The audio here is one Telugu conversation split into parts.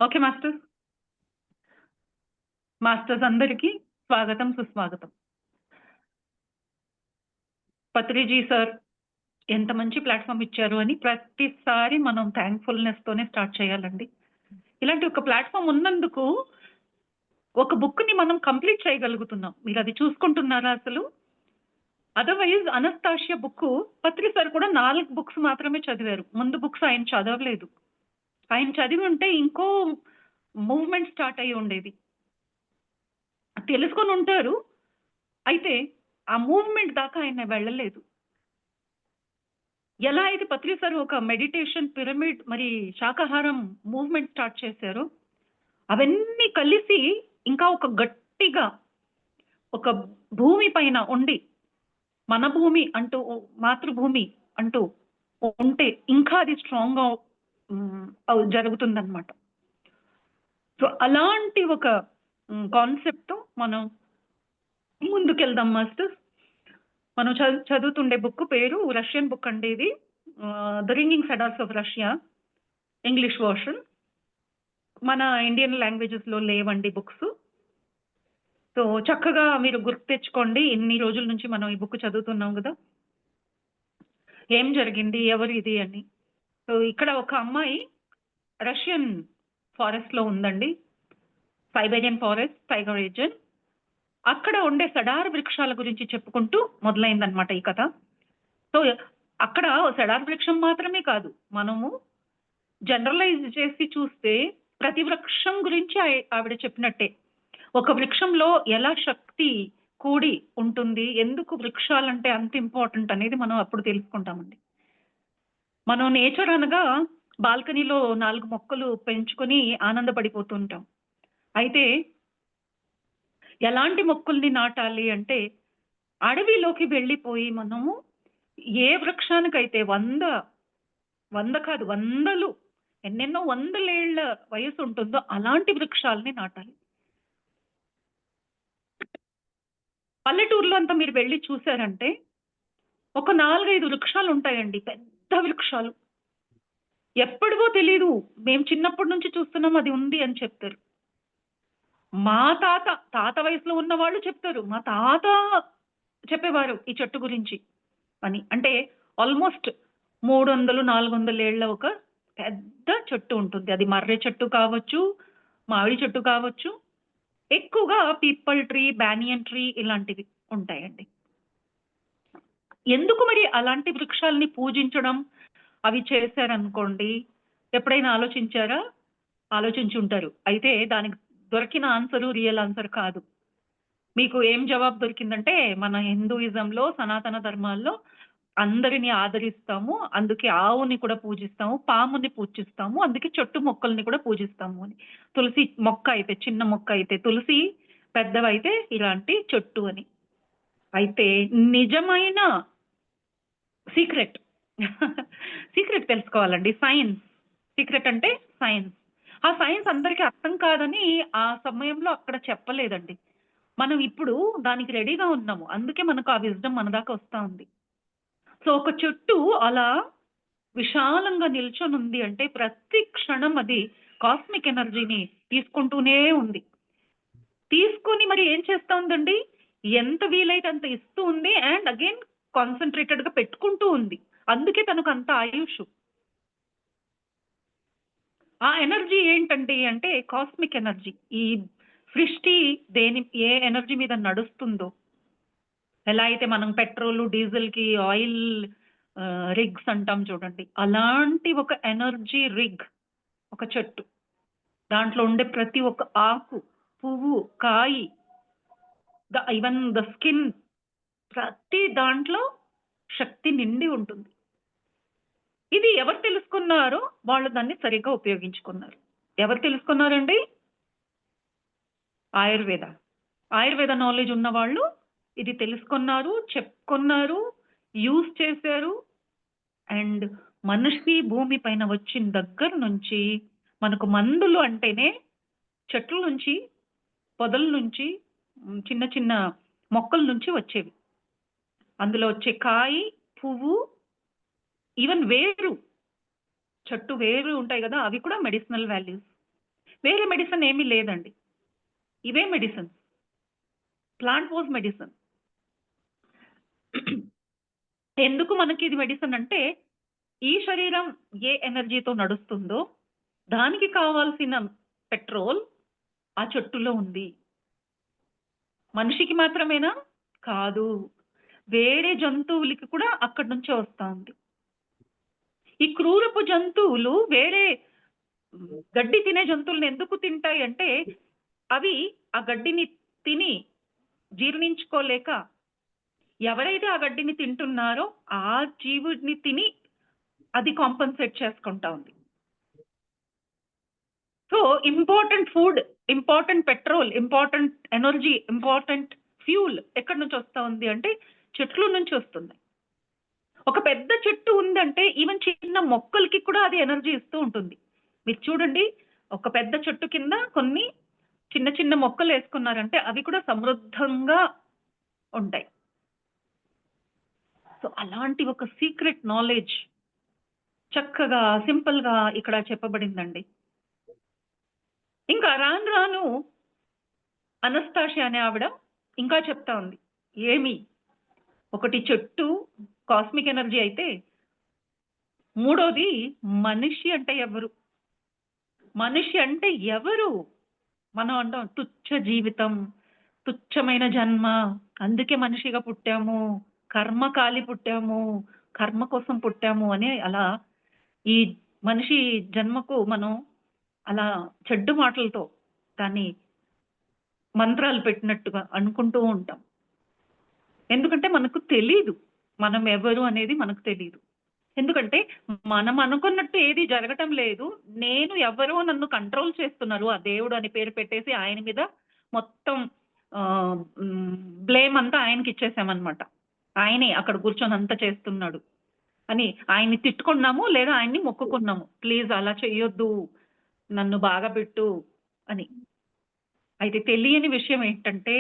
Okay masters. మాస్టర్స్ అందరికీ స్వాగతం, సుస్వాగతం. పత్రిజీ సార్ ఎంత మంచి ప్లాట్ఫామ్ ఇచ్చారు అని ప్రతిసారి మనం థ్యాంక్ఫుల్నెస్ తోనే స్టార్ట్ చేయాలండి. ఇలాంటి ఒక ప్లాట్ఫామ్ ఉన్నందుకు ఒక బుక్ ని మనం కంప్లీట్ చేయగలుగుతున్నాం. మీరు అది చూసుకుంటున్నారా అసలు? అదర్వైజ్ అనస్తాషియా బుక్ పత్రి సార్ కూడా 4 బుక్స్ మాత్రమే చదివారు. ముందు బుక్స్ ఆయన చదవలేదు. ఆయన చదివి ఉంటే ఇంకో మూవ్మెంట్ స్టార్ట్ అయ్యి ఉండేది. తెలుసుకొని ఉంటారు. అయితే ఆ మూవ్మెంట్ దాకా ఆయన వెళ్ళలేదు. ఎలా అయితే పత్రి సార్ ఒక మెడిటేషన్, పిరమిడ్, మరి శాకాహారం మూవ్మెంట్ స్టార్ట్ చేశారో అవన్నీ కలిసి ఇంకా ఒక గట్టిగా ఒక భూమి పైన ఉండి మన భూమి అంటూ మాతృభూమి అంటూ ఉంటే ఇంకా అది స్ట్రాంగ్ గా జరుగుతుందన్నమాట. సో అలాంటి ఒక కాన్సెప్ట్ తో మనం ముందుకెళ్దాం మాస్టర్స్. మనం చదువుతుండే బుక్ పేరు రష్యన్ బుక్ అండి. ఇది the ringing shadows of Russia English version. మన ఇండియన్ లాంగ్వేజెస్ లో లేవండి బుక్స్. సో చక్కగా మీరు గుర్తు తెచ్చుకోండి, ఇన్ని రోజుల నుంచి మనం ఈ బుక్ చదువుతున్నాం కదా, ఏం జరిగింది, ఎవరు ఇది అని. సో ఇక్కడ ఒక అమ్మాయి రష్యన్ ఫారెస్ట్ లో ఉందండి, సైబేరియన్ ఫారెస్ట్, టైగర్ రీజన్. అక్కడ ఉండే సడార్ వృక్షాల గురించి చెప్పుకుంటూ మొదలైందనమాట ఈ కథ. సో అక్కడ సడార్ వృక్షం మాత్రమే కాదు, మనము జనరలైజ్ చేసి చూస్తే ప్రతి వృక్షం గురించి ఆవిడ చెప్పినట్టే. ఒక వృక్షంలో ఎలా శక్తి కూడి ఉంటుంది, ఎందుకు వృక్షాలంటే అంత ఇంపార్టెంట్ అనేది మనం అప్పుడు తెలుసుకుంటామండి. మనం నేచర్ అనగా బాల్కనీలో 4 మొక్కలు పెంచుకొని ఆనందపడిపోతుంటాం. అయితే ఎలాంటి మొక్కల్ని నాటాలి అంటే అడవిలోకి వెళ్ళిపోయి మనము ఏ వృక్షానికైతే 100 కాదు, వందలు, ఎన్నెన్నో వందలేళ్ల వయసు ఉంటుందో అలాంటి వృక్షాలని నాటాలి. పల్లెటూరులో అంతా మీరు వెళ్ళి చూసారంటే ఒక 4-5 వృక్షాలు ఉంటాయండి, పెద్ద వృక్షాలు. ఎప్పటివో తెలీదు, మేము చిన్నప్పటి నుంచి చూస్తున్నాం అది ఉంది అని చెప్తారు. మా తాత వయసులో ఉన్న వాళ్ళు చెప్తారు, మా తాత చెప్పేవారు ఈ చెట్టు గురించి అని. అంటే ఆల్మోస్ట్ 300-400 ఏళ్ల ఒక పెద్ద చెట్టు ఉంటుంది. అది మర్రి చెట్టు కావచ్చు, మామిడి చెట్టు కావచ్చు, ఎక్కువగా పీపల్ ట్రీ, బానియన్ ట్రీ ఇలాంటివి ఉంటాయండి. ఎందుకు మరి అలాంటి వృక్షాలని పూజించడం అవి చేశారనుకోండి, ఎప్పుడైనా ఆలోచించారా? ఆలోచించి ఉంటారు. అయితే దానికి దొరికిన ఆన్సరు రియల్ ఆన్సర్ కాదు. మీకు ఏం జవాబు దొరికిందంటే, మన హిందూయిజంలో, సనాతన ధర్మాల్లో అందరిని ఆదరిస్తాము, అందుకే ఆవుని కూడా పూజిస్తాము, పాముని పూజిస్తాము, అందుకే చెట్టు మొక్కల్ని కూడా పూజిస్తాము అని. తులసి మొక్క అయితే, చిన్న మొక్క అయితే తులసి, పెద్దవైతే ఇలాంటి చెట్టు అని. అయితే నిజమైన సీక్రెట్ సీక్రెట్ తెలుసుకోవాలండి. సైన్స్ సీక్రెట్ అంటే సైన్స్. ఆ సైన్స్ అందరికీ అర్థం కాదని ఆ సమయంలో అక్కడ చెప్పలేదండి. మనం ఇప్పుడు దానికి రెడీగా ఉన్నాము, అందుకే మనకు ఆ విజ్డమ్ మన దాకా వస్తా ఉంది. సో ఒక చెట్టు అలా విశాలంగా నిల్చొని ఉంది అంటే ప్రతి క్షణం అది కాస్మిక్ ఎనర్జీని తీసుకుంటూనే ఉంది. తీసుకొని మరి ఏం చేస్తా ఉందండి, ఎంత వీలైతే అంత ఇస్తూ ఉంది, అండ్ అగైన్ కాన్సన్ట్రేటెడ్ గా పెట్టుకుంటూ ఉంది. అందుకే తనకు అంత ఆయుష్. ఆ ఎనర్జీ ఏంటండి అంటే కాస్మిక్ ఎనర్జీ. ఈ సృష్టి ఏ ఎనర్జీ మీద నడుస్తుందో, ఎలా అయితే మనం పెట్రోల్, డీజిల్ కి ఆయిల్ రిగ్స్ అంటాం చూడండి, అలాంటి ఒక ఎనర్జీ రిగ్ ఒక చెట్టు. దాంట్లో ఉండే ప్రతి ఒక్క ఆకు, పువ్వు, కాయి, ఈవెన్ ద స్కిన్, ప్రతి దాంట్లో శక్తి నిండి ఉంటుంది. ఇది ఎవరు తెలుసుకున్నారో వాళ్ళు దాన్ని సరిగ్గా ఉపయోగించుకున్నారు. ఎవరు తెలుసుకున్నారండి? ఆయుర్వేద నాలెడ్జ్ ఉన్న వాళ్ళు ఇది తెలుసుకున్నారు, చెప్పుకున్నారు, యూజ్ చేశారు. అండ్ మనిషి భూమి పైన వచ్చిన దగ్గర నుంచి మనకు మందులు అంటేనే చెట్ల నుంచి, పొదల నుంచి, చిన్న చిన్న మొక్కల నుంచి వచ్చేవి. అందులో వచ్చే కాయి, పువ్వు, ఈవెన్ వేరు, చెట్టు వేరు ఉంటాయి కదా, అవి కూడా మెడిసినల్ వాల్యూస్. వేరే మెడిసిన్ ఏమీ లేదండి, ఇవే మెడిసిన్. Plant was medicine. ఎందుకు మనకి ఇది మెడిసిన్ అంటే, ఈ శరీరం ఏ ఎనర్జీతో నడుస్తుందో దానికి కావాల్సిన పెట్రోల్ ఆ చెట్టులో ఉంది. మనిషికి మాత్రమేనా? కాదు, వేరే జంతువులకి కూడా అక్కడి నుంచే వస్తా ఉంది. ఈ క్రూరపు జంతువులు వేరే గడ్డి తినే జంతువులను ఎందుకు తింటాయి అంటే, అవి ఆ గడ్డిని తిని జీర్ణించుకోలేక ఎవరైతే ఆ గడ్డిని తింటున్నారో ఆ జీవుడిని తిని అది కాంపన్సేట్ చేసుకుంటా ఉంది. So important food, important petrol, important energy, important fuel ఎక్కడి నుంచి వస్తా ఉంది అంటే చెట్ల నుంచి వస్తుంది. ఒక పెద్ద చెట్టు ఉందంటే ఈవెన్ చిన్న మొక్కలకి కూడా అది ఎనర్జీ ఇస్తూ ఉంటుంది. మీరు చూడండి, ఒక పెద్ద చెట్టు కింద కొన్ని చిన్న చిన్న మొక్కలు వేసుకున్నారంటే అవి కూడా సమృద్ధంగా ఉంటాయి. సో అలాంటి ఒక సీక్రెట్ నాలెడ్జ్ చక్కగా సింపుల్ గా ఇక్కడ చెప్పబడిందండి. ఇంకా రాను రాను అనస్తాషియా అనే ఆవిడ ఇంకా చెప్తా ఉంది, ఏమి ఒకటి చెట్టు కాస్మిక్ ఎనర్జీ అయితే, మూడోది మనిషి అంటే ఎవరు, మనిషి అంటే ఎవరు? మనం అంటాం తుచ్చ జీవితం, తుచ్చమైన జన్మ, అందుకే మనిషిగా పుట్టాము, కర్మకాలి పుట్టాము, కర్మ కోసం పుట్టాము అని అలా ఈ మనిషి జన్మకు మనం అలా చెడ్డు మాటలతో దాన్ని మంత్రాలు పెట్టినట్టుగా అనుకుంటూ ఉంటాం. ఎందుకంటే మనకు తెలీదు మనం ఎవరు అనేది, మనకు తెలీదు. ఎందుకంటే మనం అనుకున్నట్టు ఏది జరగటం లేదు. నేను ఎవరో నన్ను కంట్రోల్ చేస్తున్నారు, ఆ దేవుడు అని పేరు పెట్టేసి ఆయన మీద మొత్తం బ్లేమ్ అంతా ఆయనకి ఇచ్చేసామన్నమాట. ఆయనే అక్కడ కూర్చొని అంతా చేస్తున్నాడు అని ఆయన్ని తిట్టుకున్నాము, లేదా ఆయన్ని మొక్కుకున్నాము, ప్లీజ్ అలా చెయ్యొద్దు, నన్ను బాగా పెట్టు అని. అయితే తెలియని విషయం ఏంటంటే,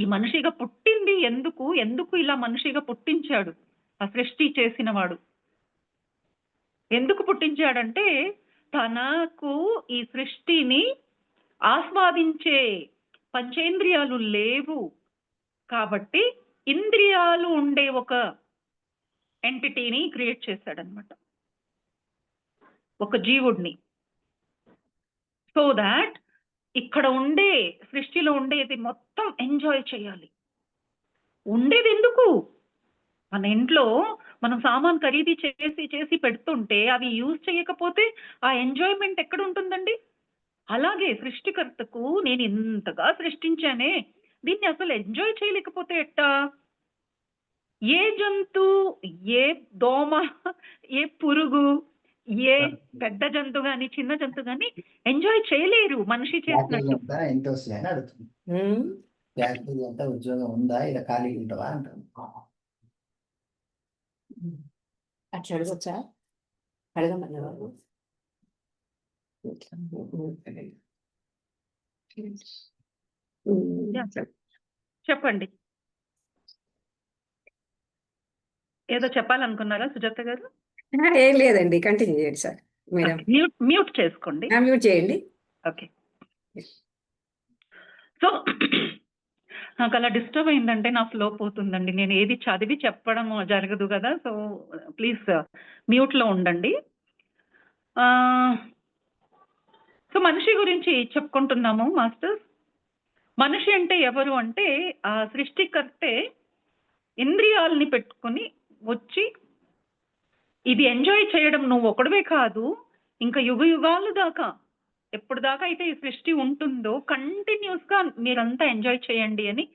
ఈ మనిషిగా పుట్టింది ఎందుకు, ఎందుకు ఇలా మనిషిగా పుట్టించాడు ఆ సృష్టి చేసిన వాడు? ఎందుకు పుట్టించాడంటే, తనకు ఈ సృష్టిని ఆస్వాదించే పంచేంద్రియాలు లేవు కాబట్టి ఇంద్రియాలు ఉండే ఒక ఎంటిటీని క్రియేట్ చేశాడనమాట, ఒక జీవుడిని. సో దాట్ ఇక్కడ ఉండే సృష్టిలో ఉండేది మొత్తం ఎంజాయ్ చేయాలి. ఉండేది ఎందుకు? మన ఇంట్లో మనం సామాన్ ఖరీదు చేసి చేసి పెడుతుంటే అవి యూజ్ చేయకపోతే ఆ ఎంజాయ్మెంట్ ఎక్కడ ఉంటుందండి? అలాగే సృష్టికర్తకు నేను ఇంతగా సృష్టించానే, దీన్ని అసలు ఎంజాయ్ చేయలేకపోతే ఎట్టా? ఏ జంతు, ఏ దోమ, ఏ పురుగు, ఏ పెద్ద జంతు గాని చిన్న జంతు గాని ఎంజాయ్ చేయలేరు మనిషి చేసినట్టు. ఎంత వస్తాయని అడుగుతుంది. ఫ్యాక్టరీ అంతా ఉద్యోగం ఉందా, ఇలా ఖాళీ ఉంటావా అంటాను. అట్లా అడగొచ్చా? అడగమని బాబు. చెప్పండి, ఏదో చెప్పాలనుకున్నారా సుజాత గారు? ఏం లేదండి, కంటిన్యూ చేయండి సార్. మేడం మ్యూట్ చేసుకోండి. మ్యూట్ చేయండి. ఓకే. సో నాకు అలా డిస్టర్బ్ అయిందంటే నా ఫ్లో పోతుందండి, నేను ఏది చదివి చెప్పడం జరగదు కదా. సో ప్లీజ్ మ్యూట్లో ఉండండి. సో మనిషి గురించి చెప్పుకుంటున్నాము మాస్టర్స్. మనిషి అంటే ఎవరు అంటే, ఆ సృష్టికర్తే ఇంద్రియాలని పెట్టుకుని వచ్చి ఇది ఎంజాయ్ చేయడం నువ్వు ఒకడవే కాదు, ఇంకా యుగ యుగాల దాకా, ఎప్పుడు దాకా అయితే ఈ సృష్టి ఉంటుందో కంటిన్యూస్ గా మీరంతా ఎంజాయ్ చేయండి అని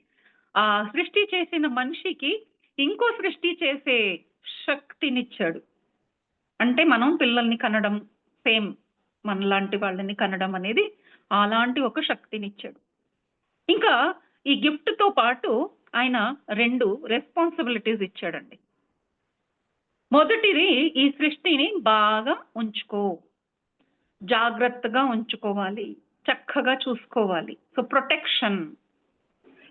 ఆ సృష్టి చేసిన మనిషికి ఇంకో సృష్టి చేసే శక్తినిచ్చాడు. అంటే మనం పిల్లల్ని కనడం, సేమ్ మనలాంటి వాళ్ళని కనడం అనేది అలాంటి ఒక శక్తినిచ్చాడు. ఇంకా ఈ గిఫ్ట్ తో పాటు ఆయన 2 రెస్పాన్సిబిలిటీస్ ఇచ్చాడండి. మొదటిది, ఈ సృష్టిని బాగా ఉంచుకో, జాగ్రత్తగా ఉంచుకోవాలి, చక్కగా చూసుకోవాలి. So protection.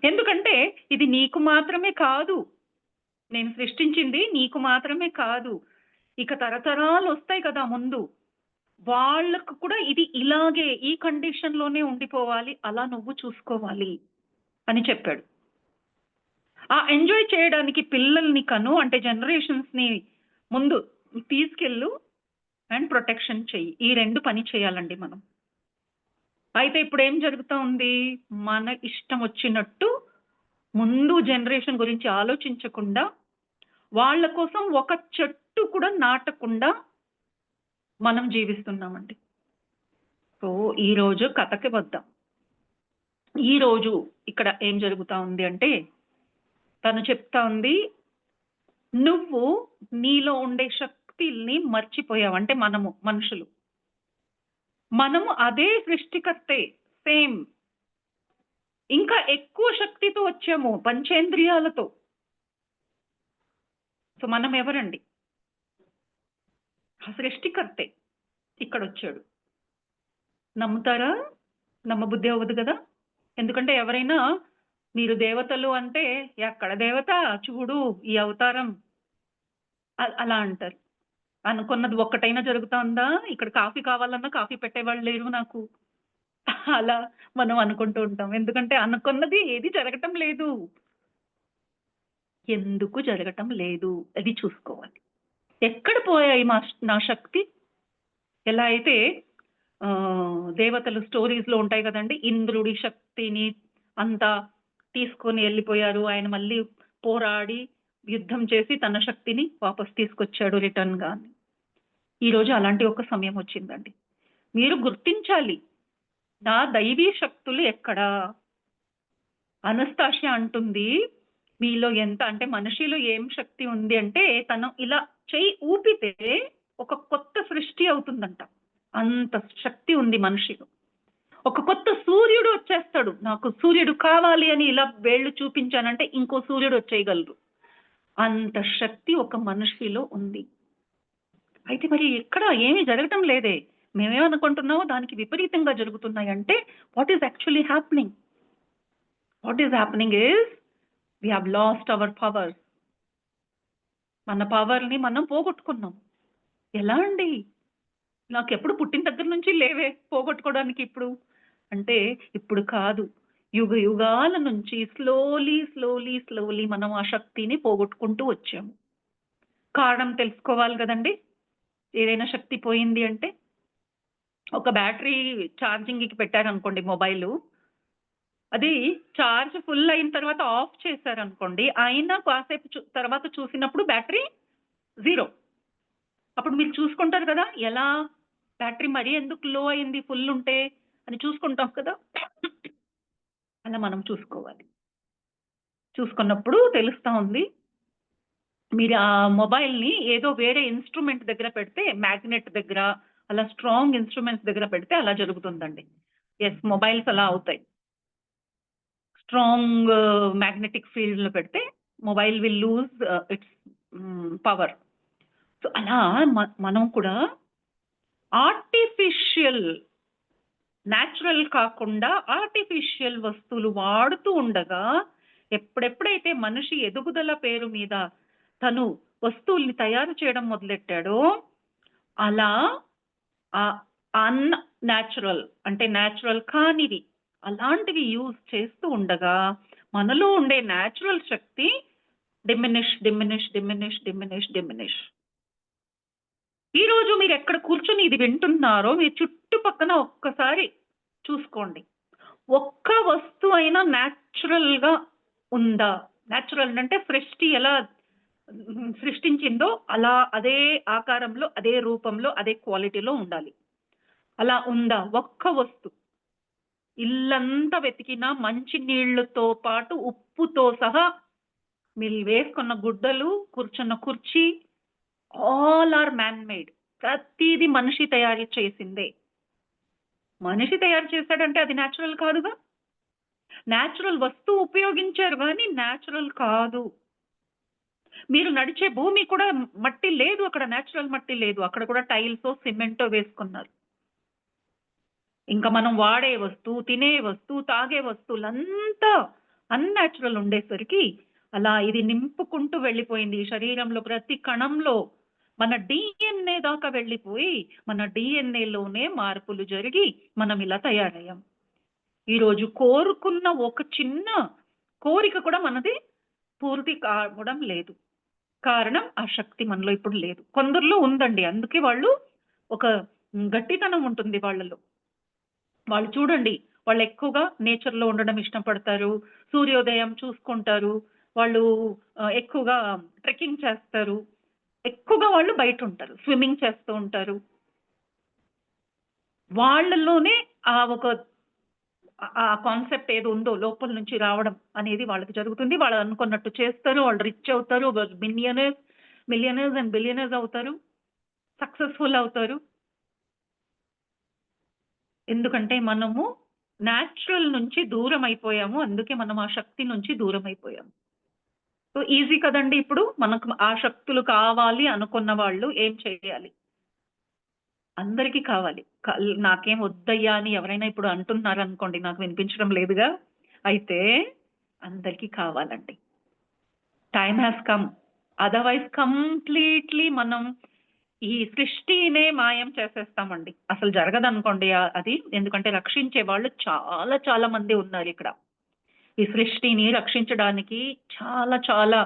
ఎందుకంటే ఇది నీకు మాత్రమే కాదు, నేను సృష్టించింది నీకు మాత్రమే కాదు, ఇక తరతరాలు వస్తాయి కదా ముందు, వాళ్ళకు కూడా ఇది ఇలాగే ఈ కండిషన్ లోనే ఉండిపోవాలి, అలా నువ్వు చూసుకోవాలి అని చెప్పాడు. ఆ ఎంజాయ్ చేయడానికి పిల్లల్ని కను, అంటే జనరేషన్స్ ని ముందు తీసుకెళ్ళు అండ్ ప్రొటెక్షన్ చెయ్యి. ఈ 2 పని చేయాలండి మనం. అయితే ఇప్పుడు ఏం జరుగుతా ఉంది, మన ఇష్టం వచ్చినట్టు ముందు జనరేషన్ గురించి ఆలోచించకుండా, వాళ్ళ కోసం ఒక చెట్టు కూడా నాటకుండా మనం జీవిస్తున్నామండి. సో ఈ రోజు కథకి వద్దాం. ఈ రోజు ఇక్కడ ఏం జరుగుతా ఉంది అంటే, తను చెప్తా ఉంది, నువ్వు నీలో ఉండే శక్తిని మర్చిపోయావు. అంటే మనుషులు మనము అదే సృష్టికర్తే, సేమ్, ఇంకా ఎక్కువ శక్తితో వచ్చాము, పంచేంద్రియాలతో. సో మనం ఎవరండి? ఆ సృష్టికర్తే ఇక్కడ వచ్చాడు. నమ్ముతారా? నమ్మబుద్ధి అవ్వదు కదా. ఎందుకంటే ఎవరైనా మీరు దేవతలు అంటే, ఎక్కడ దేవత, చూడు ఈ అవతారం, అలా అంటారు. అనుకున్నది ఒక్కటైనా జరుగుతా ఉందా? ఇక్కడ కాఫీ కావాలన్నా కాఫీ పెట్టేవాళ్ళు లేరు నాకు, అలా మనం అనుకుంటూ ఉంటాం. ఎందుకంటే అనుకున్నది ఏది జరగటం లేదు. ఎందుకు జరగటం లేదు అది చూసుకోవాలి. ఎక్కడ పోయాయి నా శక్తి? ఎలా అయితే దేవతలు స్టోరీస్ లో ఉంటాయి కదండి, ఇంద్రుడి శక్తిని అంతా తీసుకొని వెళ్ళిపోయారు, ఆయన మళ్ళీ పోరాడి యుద్ధం చేసి తన శక్తిని వాపస్ తీసుకొచ్చాడు రిటర్న్ గా. ఈరోజు అలాంటి ఒక సమయం వచ్చిందండి. మీరు గుర్తించాలి, నా దైవీ శక్తులు ఎక్కడా. అనస్తాషియా అంటుంది, మీలో ఎంత అంటే మనిషిలో ఏం శక్తి ఉంది అంటే, తను ఇలా చెయ్యి ఊపితే ఒక కొత్త సృష్టి అవుతుందంట. అంత శక్తి ఉంది మనిషిలో. ఒక కొత్త సూర్యుడు వచ్చేస్తాడు. నాకు సూర్యుడు కావాలి అని ఇలా వేళ్ళు చూపించానంటే ఇంకో సూర్యుడు వచ్చేయగలరు. అంత శక్తి ఒక మనిషిలో ఉంది. అయితే మరి ఎక్కడ ఏమీ జరగటం లేదే. మేమేమనుకుంటున్నామో దానికి విపరీతంగా జరుగుతున్నాయి. అంటే what is actually happening? What is happening is we have lost our powers. మన పవర్ని మనం పోగొట్టుకున్నాం. ఎలా అండి? నాకు ఎప్పుడు పుట్టిన దగ్గర నుంచి లేవే పోగొట్టుకోవడానికి. ఇప్పుడు అంటే ఇప్పుడు కాదు, యుగ యుగాల నుంచి స్లోలీ స్లోలీ స్లోలీ మనం ఆ శక్తిని పోగొట్టుకుంటూ వచ్చాము. కారణం తెలుసుకోవాలి కదండి. ఏదైనా శక్తి పోయింది అంటే, ఒక బ్యాటరీ ఛార్జింగ్కి పెట్టారనుకోండి మొబైల్, అది ఛార్జ్ ఫుల్ అయిన తర్వాత ఆఫ్ చేశారనుకోండి, అయినా కాసేపు తర్వాత చూసినప్పుడు బ్యాటరీ 0. అప్పుడు మీరు చూసుకుంటారు కదా, ఎలా బ్యాటరీ మరీ ఎందుకు లో అయింది ఫుల్ ఉంటే అని చూసుకుంటాం కదా. అలా మనం చూసుకోవాలి. చూసుకున్నప్పుడు తెలుస్తా ఉంది, మీరు ఆ మొబైల్ని ఏదో వేరే ఇన్స్ట్రుమెంట్ దగ్గర పెడితే, మ్యాగ్నెట్ దగ్గర, అలా స్ట్రాంగ్ ఇన్స్ట్రుమెంట్స్ దగ్గర పెడితే అలా జరుగుతుందండి. ఎస్, మొబైల్స్ అలా అవుతాయి. స్ట్రాంగ్ మ్యాగ్నెటిక్ ఫీల్డ్ లో పెడితే mobile will lose its power. So అలా మనం కూడా ఆర్టిఫిషియల్, న్యాచురల్ కాకుండా ఆర్టిఫిషియల్ వస్తువులు వాడుతూ ఉండగా, ఎప్పుడెప్పుడైతే మనిషి ఎదుగుదల పేరు మీద తను వస్తువుల్ని తయారు చేయడం మొదలెట్టాడో, అలా అన్‌న్యాచురల్ అంటే న్యాచురల్ కానివి అలాంటివి యూజ్ చేస్తూ ఉండగా మనలో ఉండే న్యాచురల్ శక్తి diminish diminish diminish diminish diminish. ఈ రోజు మీరు ఎక్కడ కూర్చొని ఇది వింటున్నారో మీ చుట్టుపక్కన ఒక్కసారి చూసుకోండి. ఒక్క వస్తువు అయినా న్యాచురల్ గా ఉందా? న్యాచురల్ అంటే సృష్టి ఎలా సృష్టించిందో అలా అదే ఆకారంలో, అదే రూపంలో, అదే క్వాలిటీలో ఉండాలి. అలా ఉందా? ఒక్క వస్తువు. ఇల్లంతా వెతికినా మంచి నీళ్లతో పాటు ఉప్పుతో సహా, మీరు వేసుకున్న గుడ్డలు, కూర్చున్న కుర్చీ, ఆల్ ఆర్ మ్యాన్ మేడ్. ప్రతిదీ మనిషి తయారు చేసిందే. మనిషి తయారు చేశాడంటే అది న్యాచురల్ కాదుగా. న్యాచురల్ వస్తువు ఉపయోగించారు కానీ న్యాచురల్ కాదు. మీరు నడిచే భూమి కూడా మట్టి లేదు అక్కడ, న్యాచురల్ మట్టి లేదు అక్కడ, కూడా టైల్స్ సిమెంటో వేసుకున్నారు. ఇంకా మనం వాడే వస్తువు, తినే వస్తువు, తాగే వస్తువులంతా అన్‌న్యాచురల్ ఉండేసరికి అలా ఇది నింపుకుంటూ వెళ్ళిపోయింది. ఈ శరీరంలో ప్రతి కణంలో మన డిఎన్ఏ దాకా వెళ్ళిపోయి మన డిఎన్ఏలోనే మార్పులు జరిగి మనం ఇలా తయారయ్యాం. ఈరోజు కోరుకున్న ఒక చిన్న కోరిక కూడా మనది పూర్తి కావడం లేదు. కారణం ఆ శక్తి మనలో ఇప్పుడు లేదు. కొందరిలో ఉందండి, అందుకే వాళ్ళు ఒక గట్టితనం ఉంటుంది వాళ్ళలో. వాళ్ళు చూడండి, వాళ్ళు ఎక్కువగా నేచర్లో ఉండడం ఇష్టపడతారు, సూర్యోదయం చూసుకుంటారు, వాళ్ళు ఎక్కువగా ట్రెక్కింగ్ చేస్తారు, ఎక్కువగా వాళ్ళు బయట ఉంటారు, స్విమ్మింగ్ చేస్తూ ఉంటారు. వాళ్ళలోనే ఆ కాన్సెప్ట్ ఏదో ఉందో లోపల నుంచి రావడం అనేది వాళ్ళకి జరుగుతుంది. వాళ్ళు అనుకున్నట్టు చేస్తారు, వాళ్ళు రిచ్ అవుతారు, మిలియనర్స్ అండ్ బిలియనర్స్ అవుతారు, సక్సెస్ఫుల్ అవుతారు. ఎందుకంటే మనము న్యాచురల్ నుంచి దూరం అయిపోయాము, అందుకే మనం ఆ శక్తి నుంచి దూరం అయిపోయాము. సో ఈజీ కదండి. ఇప్పుడు మనకు ఆ శక్తులు కావాలి అనుకున్న వాళ్ళు ఏం చేయాలి? అందరికీ కావాలి. నాకేం వద్దయ్యా అని ఎవరైనా ఇప్పుడు అంటున్నారు అనుకోండి, నాకు వినిపించడం లేదుగా, అయితే అందరికీ కావాలండి. Time has come. Otherwise completely మనం ఈ సృష్టినే మాయం చేసేస్తామండి. అసలు జరగదనుకోండి అది. ఎందుకంటే రక్షించే వాళ్ళు చాలా చాలా మంది ఉన్నారు ఇక్కడ. ఈ సృష్టిని రక్షించడానికి చాలా చాలా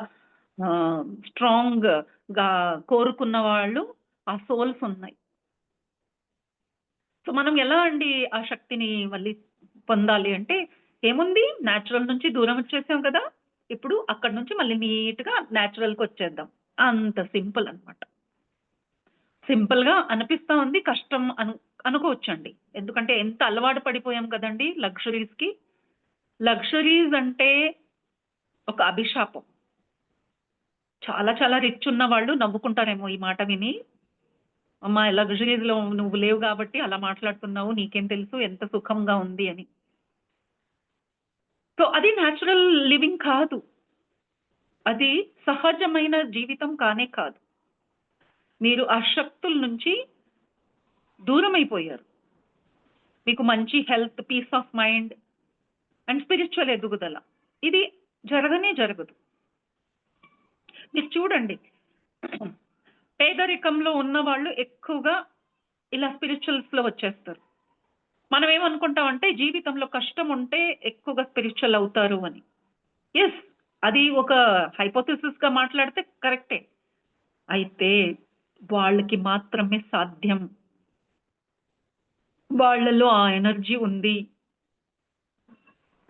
స్ట్రాంగ్ గా కోరుకున్న వాళ్ళు, ఆ సోల్స్ ఉన్నాయి. సో మనం ఎలా అండి ఆ శక్తిని మళ్ళీ పొందాలి అంటే ఏముంది, న్యాచురల్ నుంచి దూరం వచ్చేసాం కదా, ఇప్పుడు అక్కడ నుంచి మళ్ళీ నీట్గా న్యాచురల్కి వచ్చేద్దాం. అంత సింపుల్ అనమాట. సింపుల్ గా అనిపిస్తా ఉంది, కష్టం అనుకోవచ్చండి. ఎందుకంటే ఎంత అలవాటు పడిపోయాం కదండి లగ్జరీస్ కి. లగ్జరీస్ అంటే ఒక అభిశాపం. చాలా చాలా రిచ్ ఉన్న వాళ్ళు నవ్వుకుంటారేమో ఈ మాట విని, అమ్మా లగ్జరీస్ లో నువ్వు లేవు కాబట్టి అలా మాట్లాడుతున్నావు, నీకేం తెలుసు ఎంత సుఖంగా ఉంది అని. సో అది న్యాచురల్ లివింగ్ కాదు, అది సహజమైన జీవితం కానే కాదు. మీరు ఆ శక్తుల నుంచి దూరం అయిపోయారు. మీకు మంచి health, peace of mind and spiritual ఎదుగుదల ఇది జరగనే జరగదు. మీరు చూడండి, పేదరికంలో ఉన్న వాళ్ళు ఎక్కువగా ఇలా స్పిరిచువల్స్ లో వచ్చేస్తారు. మనం ఏమనుకుంటామంటే జీవితంలో కష్టం ఉంటే ఎక్కువగా స్పిరిచువల్ అవుతారు అని. ఎస్, అది ఒక హైపోథెసిస్ గా మాట్లాడితే కరెక్టే. అయితే వాళ్ళకి మాత్రమే సాధ్యం. వాళ్ళలో ఆ ఎనర్జీ ఉంది.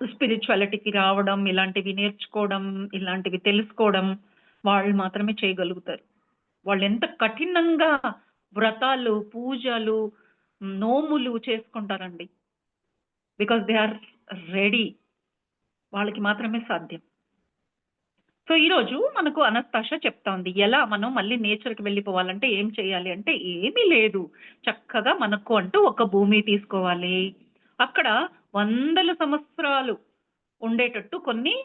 స్పిరిచువాలిటీకి రావడం, ఇలాంటివి నేర్చుకోవడం, ఇలాంటివి తెలుసుకోవడం వాళ్ళు మాత్రమే చేయగలుగుతారు. వాళ్ళు ఎంత కఠినంగా వ్రతాలు, పూజలు, నోములు చేసుకుంటారండి. Because they are ready. వాళ్ళకి మాత్రమే సాధ్యం. సో ఈరోజు మనకు అనస్తాషా చెప్తా ఉంది ఎలా మనం మళ్ళీ నేచర్కి వెళ్ళిపోవాలంటే ఏం చేయాలి అంటే ఏమీ లేదు, చక్కగా మనకు అంటూ ఒక భూమి తీసుకోవాలి. అక్కడ వందల సంవత్సరాలు ఉండేటట్టు కొన్ని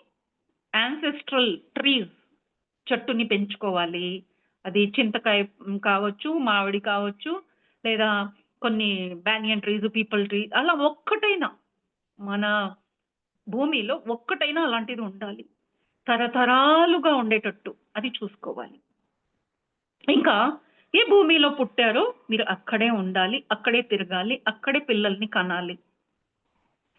యాన్సెస్ట్రల్ ట్రీస్, చెట్టుని పెంచుకోవాలి. అది చింతకాయ కావచ్చు, మామిడి కావచ్చు, లేదా కొన్ని బ్యానియన్ ట్రీస్, పీపుల్ ట్రీ, అలా ఒక్కటైనా మన భూమిలో ఒక్కటైనా అలాంటిది ఉండాలి. తరతరాలుగా ఉండేటట్టు అది చూసుకోవాలి. ఇంకా ఏ భూమిలో పుట్టారో మీరు అక్కడే ఉండాలి, అక్కడే తిరగాలి, అక్కడే పిల్లల్ని కనాలి.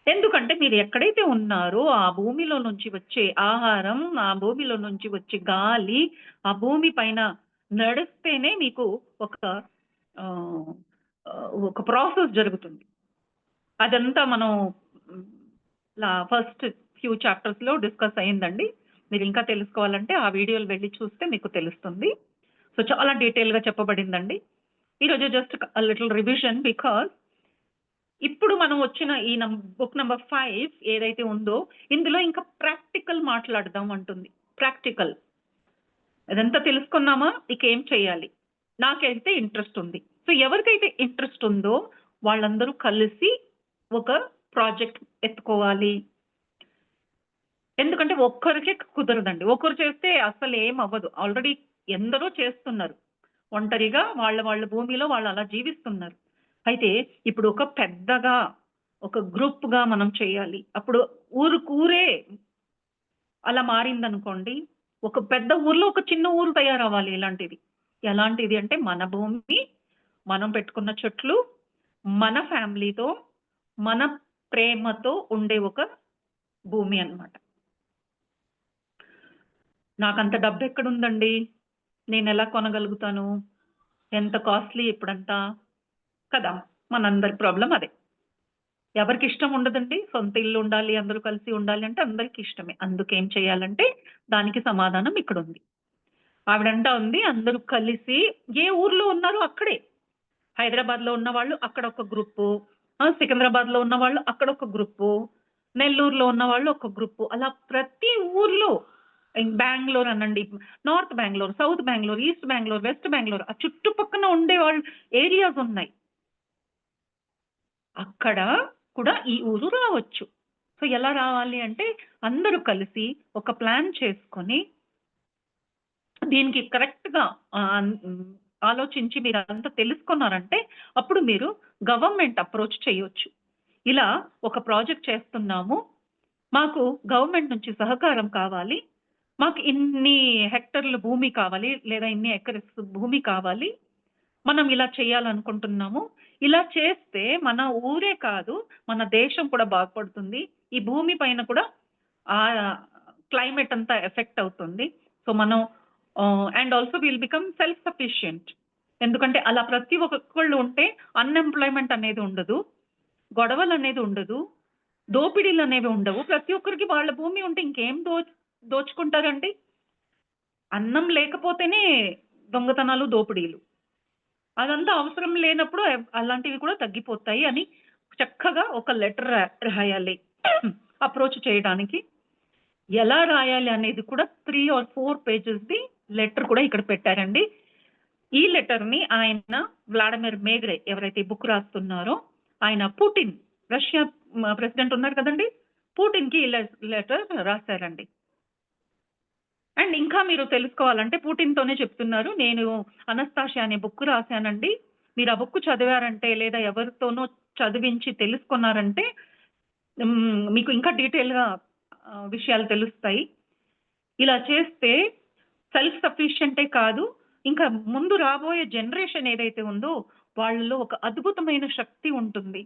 ఎందుకంటే మీరు ఎక్కడైతే ఉన్నారో ఆ భూమిలో నుంచి వచ్చే ఆహారం, ఆ భూమిలో నుంచి వచ్చే గాలి, ఆ భూమి పైన నడిస్తేనే మీకు ఒక ఒక ప్రాసెస్ జరుగుతుంది. అదంతా మనం ఫస్ట్ ఫ్యూ చాప్టర్స్ లో డిస్కస్ అయిందండి. మీరు ఇంకా తెలుసుకోవాలంటే ఆ వీడియోలు వెళ్ళి చూస్తే మీకు తెలుస్తుంది. సో చాలా డీటెయిల్ గా చెప్పబడిందండి. ఈరోజు జస్ట్ లిటిల్ రివిజన్, బికాస్ ఇప్పుడు మనం వచ్చిన ఈ బుక్ నెంబర్ 5 ఏదైతే ఉందో ఇందులో ఇంకా ప్రాక్టికల్ మాట్లాడదాం అంటుంది. ప్రాక్టికల్ ఇదంతా తెలుసుకున్నామా, ఇక ఏం చేయాలి? నాకైతే ఇంట్రెస్ట్ ఉంది. సో ఎవరికైతే ఇంట్రెస్ట్ ఉందో వాళ్ళందరూ కలిసి ఒక ప్రాజెక్ట్ ఎత్తుకోవాలి. ఎందుకంటే ఒక్కరికే కుదరదండి. ఒకరు చేస్తే అసలు ఏం అవ్వదు. ఆల్రెడీ ఎందరో చేస్తున్నారు ఒంటరిగా, వాళ్ళ భూమిలో వాళ్ళు అలా జీవిస్తున్నారు. అయితే ఇప్పుడు ఒక పెద్దగా ఒక గ్రూప్ గా మనం చేయాలి. అప్పుడు ఊరే అలా మారిందనుకోండి, ఒక పెద్ద ఊర్లో ఒక చిన్న ఊరు తయారవ్వాలి ఇలాంటిది. ఎలాంటిది అంటే మన భూమి, మనం పెట్టుకున్న చెట్లు, మన ఫ్యామిలీతో, మన ప్రేమతో ఉండే ఒక భూమి అన్నమాట. నాకంత డబ్బు ఎక్కడుందండి? నేను ఎలా కొనగలుగుతాను? ఎంత కాస్ట్లీ ఇప్పుడంతా కదా! మనందరి ప్రాబ్లమ్ అదే. ఎవరికి ఇష్టం ఉండదండి? సొంత ఇల్లు ఉండాలి, అందరూ కలిసి ఉండాలి అంటే అందరికి ఇష్టమే. అందుకేం చేయాలంటే దానికి సమాధానం ఇక్కడుంది. ఆవిడంటా ఉంది అందరూ కలిసి ఏ ఊర్లో ఉన్నారో అక్కడే. హైదరాబాద్‌లో ఉన్నవాళ్ళు అక్కడ ఒక గ్రూపు, సికింద్రాబాద్‌లో ఉన్నవాళ్ళు అక్కడ ఒక గ్రూపు, నెల్లూరులో ఉన్నవాళ్ళు ఒక గ్రూపు. అలా ప్రతి ఊర్లో బెంగుళూరు అనండి, north Bengaluru, south Bengaluru, east Bengaluru, west Bengaluru ఆ చుట్టుపక్కన ఉండేవాళ్ళు ఏరియాస్ ఉన్నాయి. అక్కడ కూడా ఈ ఊరు రావచ్చు. సో, ఎలా రావాలి అంటే అందరూ కలిసి ఒక ప్లాన్ చేసుకొని దీనికి కరెక్ట్‌గా ఆలోచించి మీరంతా తెలుసుకున్నారంటే అప్పుడు మీరు గవర్నమెంట్ అప్రోచ్ చేయొచ్చు. ఇలా ఒక ప్రాజెక్ట్ చేస్తున్నాము. మాకు గవర్నమెంట్ నుంచి సహకారం కావాలి. మాకు ఇన్ని హెక్టార్‌ల భూమి కావాలి లేదా ఇన్ని ఎకర్స్ భూమి కావాలి. మనం ఇలా చేయాలనుకుంటున్నాము. ఇలా చేస్తే మన ఊరే కాదు, మన దేశం కూడా బాగుపడుతుంది. ఈ భూమి పైన కూడా క్లైమేట్ అంతా ఎఫెక్ట్ అవుతుంది. సో, మనం and also will become self sufficient. ఎందుకంటే అలా ప్రతి ఒక్కళ్ళు ఉంటే అన్‌ఎంప్లాయ్‌మెంట్ అనేది ఉండదు. గొడవలనేది ఉండదు. దోపిడీలనేవి ఉండవు. ప్రతి ఒక్కరికి వాళ్ళ భూమి ఉంటే ఇంకేం దోచుకుంటారండి? అన్నం లేకపోతేనే దొంగతనాలు, దోపిడీలు. అదంతా అవసరం లేనప్పుడు అలాంటివి కూడా తగ్గిపోతాయి అని చక్కగా ఒక లెటర్ రాయాలి అప్రోచ్ చేయడానికి. ఎలా రాయాలి అనేది కూడా 3 or 4 పేజెస్‌ది లెటర్ కూడా ఇక్కడ పెట్టారండి. ఈ లెటర్‌ని ఆయన వ్లాడిమిర్ మేగ్రే ఎవరైతే బుక్ రాస్తున్నారో ఆయన పుటిన్ రష్యా ప్రెసిడెంట్ ఉన్నారు కదండీ! పుటిన్‌కి ఈ లెటర్ రాసారండి. అండ్ ఇంకా మీరు తెలుసుకోవాలంటే పుటిన్‌తోనే చెప్తున్నారు. నేను అనస్తాషియా అనే బుక్ రాసానండి. మీరు ఆ బుక్ చదివారంటే లేదా ఎవరితోనో చదివించి తెలుసుకున్నారంటే మీకు ఇంకా డీటెయిల్‌గా విషయాలు తెలుస్తాయి. ఇలా చేస్తే సెల్ఫ్ సఫిషియెంటే కాదు, ఇంకా ముందు రాబోయే జనరేషన్ ఏదైతే ఉందో వాళ్ళలో ఒక అద్భుతమైన శక్తి ఉంటుంది.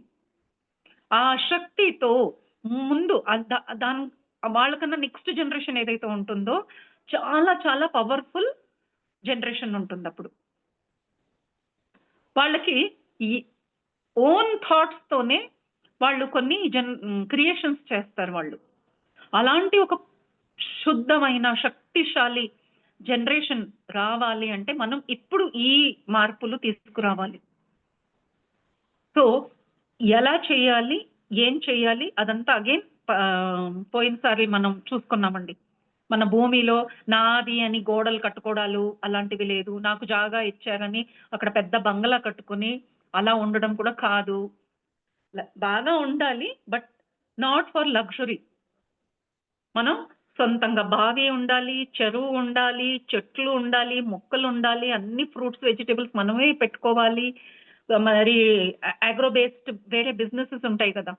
ఆ శక్తితో ముందు దాని వాళ్ళకన్నా నెక్స్ట్ జనరేషన్ ఏదైతే ఉంటుందో చాలా చాలా పవర్‌ఫుల్ జనరేషన్ ఉంటుందప్పుడు. వాళ్ళకి ఈ ఓన్ థాట్స్‌తోనే వాళ్ళు కొన్ని క్రియేషన్స్ చేస్తారు వాళ్ళు. అలాంటి ఒక శుద్ధమైన శక్తిశాలి జనరేషన్ రావాలి అంటే మనం ఇప్పుడు ఈ మార్పులు తీసుకురావాలి. సో, ఎలా చేయాలి? ఏం చేయాలి? అదంతా అగైన్ పోయినసారి మనం చూసుకున్నామండి. మన భూమిలో నాది అని గోడలు కట్టుకోవడాలు అలాంటివి లేదు. నాకు జాగా ఇచ్చారని అక్కడ పెద్ద బంగళా కట్టుకొని అలా ఉండడం కూడా కాదు. బాగా ఉండాలి. But not for luxury. మనం సొంతంగా బావి ఉండాలి, చెరువు ఉండాలి, చెట్లు ఉండాలి, మొక్కలు ఉండాలి, అన్ని ఫ్రూట్స్, వెజిటబుల్స్ మనమే పెట్టుకోవాలి. మరి అగ్రో బేస్డ్ వేరే బిజినెసెస్ ఉంటాయి కదా!